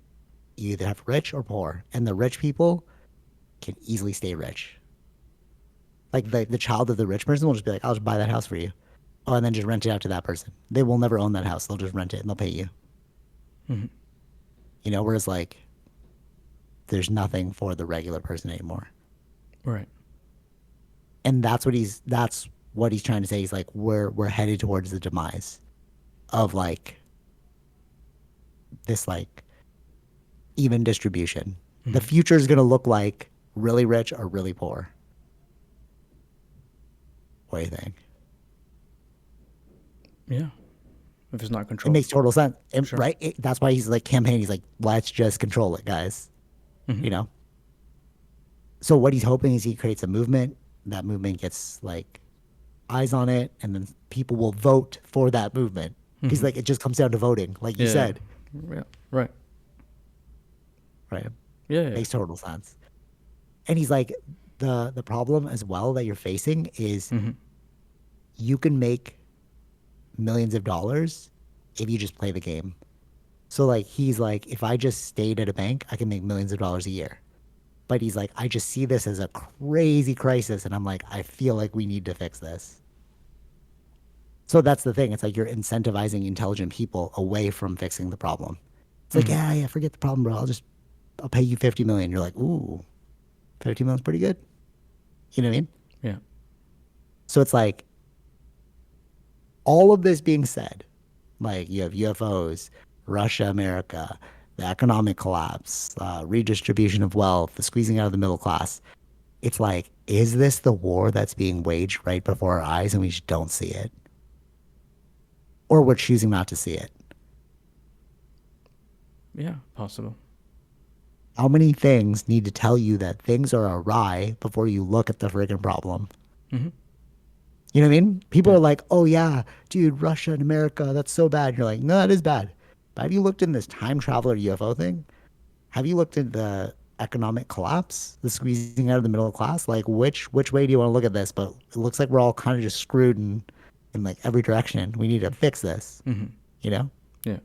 You either have rich or poor. And the rich people can easily stay rich. Like the child of the rich person will just be like, I'll just buy that house for you. Oh, and then just rent it out to that person. They will never own that house. They'll just rent it and they'll pay you. Hmm. You know, whereas like there's nothing for the regular person anymore. Right. And that's what he's trying to say. He's like, we're headed towards the demise of like this like even distribution. The Hmm. future is gonna look like really rich or really poor. What do you think? Yeah. If it's not It controlled, makes total sense, sure. right? That's why he's like campaigning. He's like, let's just control it, guys. Hmm. You know. So what he's hoping is he creates a movement. That movement gets like eyes on it, and then people will vote for that movement. He's Hmm. like, it just comes down to voting, like you Yeah. said, Yeah. Right. right? Yeah. Yeah. Makes total sense. And he's like, the problem as well that you're facing is Hmm. you can make millions of dollars if you just play the game. So like he's like, if I just stayed at a bank, I can make millions of dollars a year. But he's like, I just see this as a crazy crisis, and I'm like, I feel like we need to fix this. So that's the thing. It's like you're incentivizing intelligent people away from fixing the problem. It's like, Hmm. yeah, yeah, forget the problem, bro. I'll pay you 50 million. You're like, ooh, 50 million is pretty good. You know what I mean? Yeah. So it's like all of this being said, like you have UFOs, Russia, America, the economic collapse, redistribution of wealth, the squeezing out of the middle class. It's like, is this the war that's being waged right before our eyes and we just don't see it? Or we're choosing not to see it? Yeah. Possible. How many things need to tell you that things are awry before you look at the friggin' problem? Hmm. You know what I mean? People Yeah. are like, oh yeah, dude, Russia and America, that's so bad. You're like, no, that is bad. But have you looked in this time traveler UFO thing? Have you looked at the economic collapse, the squeezing out of the middle class? Like, which way do you want to look at this? But it looks like we're all kind of just screwed in like every direction. We need to fix this. Mm-hmm. You know? Yeah.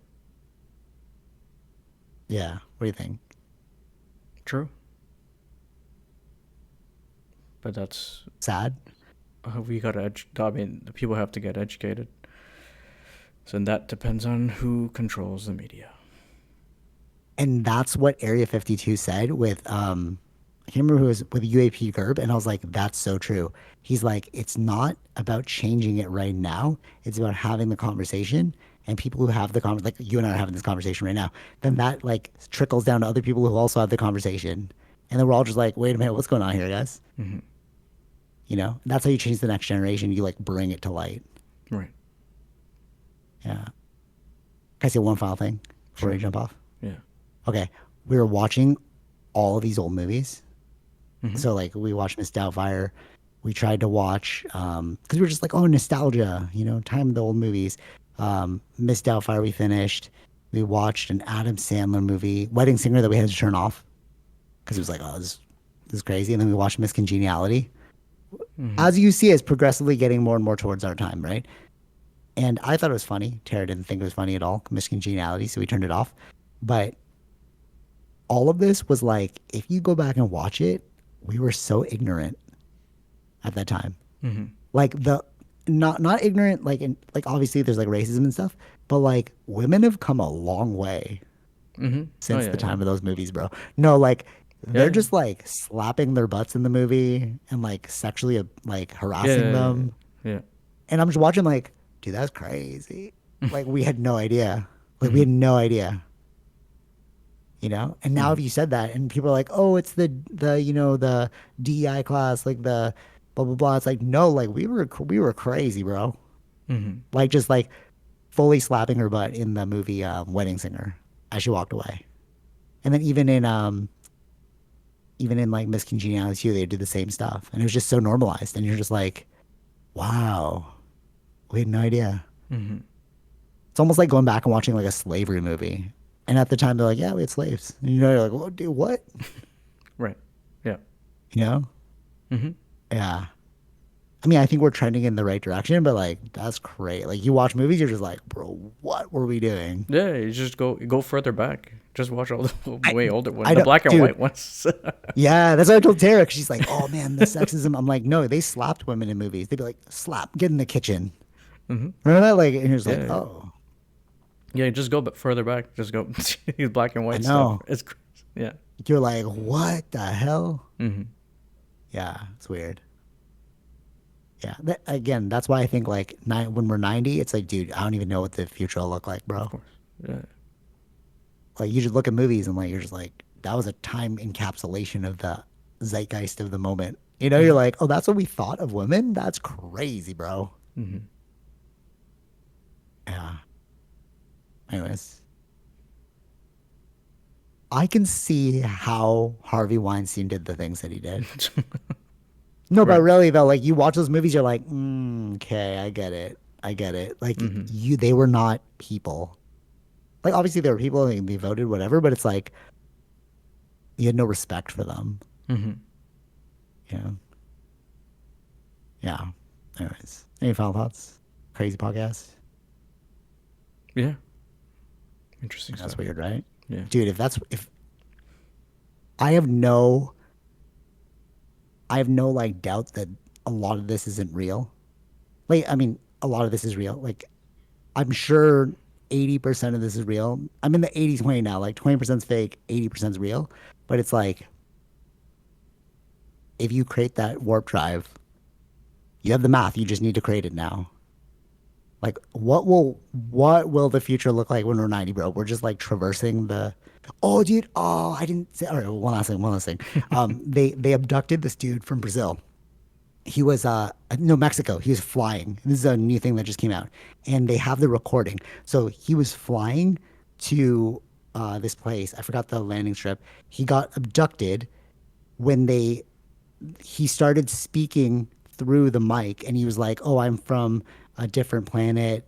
Yeah. What do you think? True. But that's Sad? we gotta. I mean, the people have to get educated. So that depends on who controls the media. And that's what Area 52 said with I can't remember who it was with UAP Gerb, and I was like, that's so true. He's like, it's not about changing it right now. It's about having the conversation, and people who have the conversation, like you and I are having this conversation right now, then that like trickles down to other people who also have the conversation. And then we're all just like, wait a minute, what's going on here, guys? Mm-hmm. You know, that's how you change the next generation. You like bring it to light. Right. Yeah. Can I say one final thing before Sure. we jump off? Yeah. Okay. We were watching all of these old movies. Mm-hmm. So like we watched Miss Doubtfire. We tried to watch because we were just like, oh, nostalgia, you know, time of the old movies. Miss Doubtfire we finished. We watched an Adam Sandler movie, Wedding Singer, that we had to turn off because it was like, oh, this is crazy. And then we watched Miss Congeniality. Mm-hmm. As you see, it's progressively getting more and more towards our time, right? And I thought it was funny. Tara didn't think it was funny at all, Miss Congeniality, so we turned it off. But all of this was like, if you go back and watch it, we were so ignorant at that time. Mm-hmm. Like the not ignorant like in like obviously there's like racism and stuff, but like women have come a long way Mm-hmm. Oh since yeah. the Yeah. time of those movies, bro. No, like they're Yeah. just like slapping their butts in the movie and like sexually like Yeah. harassing Yeah. them. Yeah. And I'm just watching like, dude, that's crazy. Like we had no idea. Like we Mm-hmm. had no idea. You know? And now Mm-hmm. if you said that and people are like, "Oh, it's the you know, the DEI class, like the blah blah blah." It's like, "No, like we were crazy, bro." Mm-hmm. Like just like fully slapping her butt in the movie Wedding Singer as she walked away. And then even in like Miss Congeniality too, they do the same stuff. And it was just so normalized and you're just like, "Wow, we had no idea." Mm-hmm. It's almost like going back and watching like a slavery movie. And at the time they're like, "Yeah, we had slaves." And you know, you're like, "Well, dude, what?" Right. Yeah. You know? Mm-hmm. Yeah. I mean, I think we're trending in the right direction, but like that's great. Like you watch movies, you're just like, bro, what were we doing? Yeah. You just go further back. Just watch all the I way older ones, I the don't, black and dude. white ones. Yeah, that's what I told Tara. 'Cause she's like, oh man, the sexism. I'm like, no, they slapped women in movies. They'd be like, slap, get in the kitchen. Mm-hmm. Remember that? Like, and you're just like, Yeah. oh, Yeah. Just go further back. Just go black and I white stuff. know. It's yeah. You're like, what the hell? Mm-hmm. Yeah, it's weird. Yeah, again, that's why I think like when we're 90, it's like, dude, I don't even know what the future will look like, Of bro. course. Yeah. Like you just look at movies and like you're just like that was a time encapsulation of the zeitgeist of the moment. You know, you're Mm-hmm. like, oh, that's what we thought of women. That's crazy, bro. Mm-hmm. Yeah. Anyways, I can see how Harvey Weinstein did the things that he did. No, but Right. really though, like you watch those movies, you're like, okay, I get it. I get it. Like Mm-hmm. they were not people. Like obviously they were people and they voted whatever, but it's like you had no respect for them. Mm-hmm. Yeah. Yeah. Anyways, any final thoughts? Crazy podcast. Yeah. Interesting That's stuff. weird, right? Yeah. Dude, if I have no like doubt that a lot of this isn't real. Like I mean, a lot of this is real. Like I'm sure 80% of this is real. I'm in the 80-20 now. Like 20% is fake, 80% is real. But it's like if you create that warp drive, you have the math. You just need to create it now. Like what will the future look like when we're 90, bro? We're just like traversing the Oh, dude. Oh, I didn't say. All right, one last thing. They abducted this dude from Brazil. He was no, Mexico. He was flying. This is a new thing that just came out, and they have the recording. So he was flying to this place. I forgot the landing strip. He got abducted when he started speaking through the mic and he was like, "Oh, I'm from a different planet.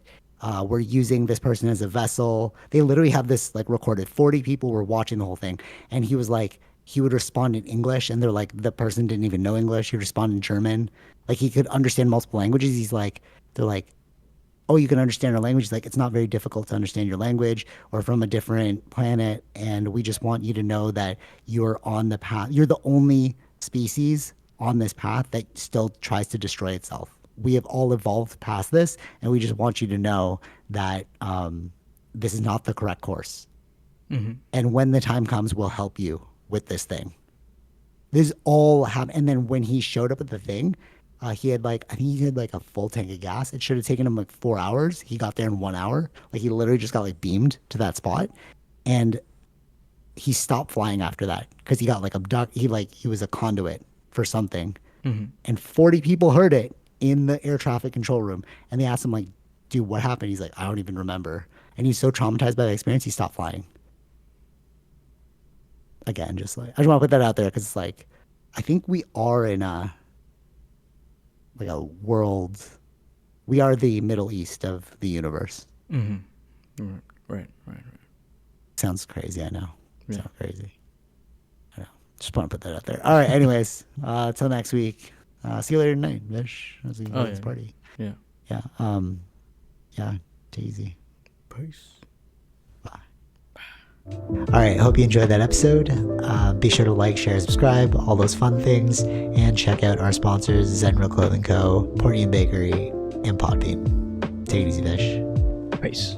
We're using this person as a vessel." They literally have this like recorded. 40 people were watching the whole thing, and he was like, he would respond in English, and they're like, the person didn't even know English. He would respond in German, like he could understand multiple languages. He's like, they're like, "Oh, you can understand our language." He's like, "It's not very difficult to understand your language. Or from a different planet, and we just want you to know that you're on the path. You're the only species on this path that still tries to destroy itself. We have all evolved past this, and we just want you to know that this is not the correct course. Mm-hmm. And when the time comes, we'll help you with this thing." This all happened. And then when he showed up at the thing, he had like, I think he had like a full tank of gas. It should have taken him like 4 hours. He got there in 1 hour. Like he literally just got like beamed to that spot. And he stopped flying after that because he got like abducted. He was a conduit for something. Mm-hmm. And 40 people heard it in the air traffic control room. And they asked him like, "Dude, what happened?" He's like, "I don't even remember." And he's so traumatized by the experience, he stopped flying. Again, just like, I just want to put that out there because it's like, I think we are in a, like a world, we are the Middle East of the universe. Mm-hmm. Right. Sounds crazy, I know. Yeah. Sounds crazy. I know. Just want to put that out there. All right, anyways, till next week. See you later tonight, Vish. Let's see Oh, this yeah. party. Yeah. Yeah. Yeah. Take it easy. Peace. Bye. All right. Hope you enjoyed that episode. Be sure to like, share, subscribe, all those fun things, and check out our sponsors: Zenro Clothing Co., Portian Bakery, and Podbean. Take it easy, Vish. Peace.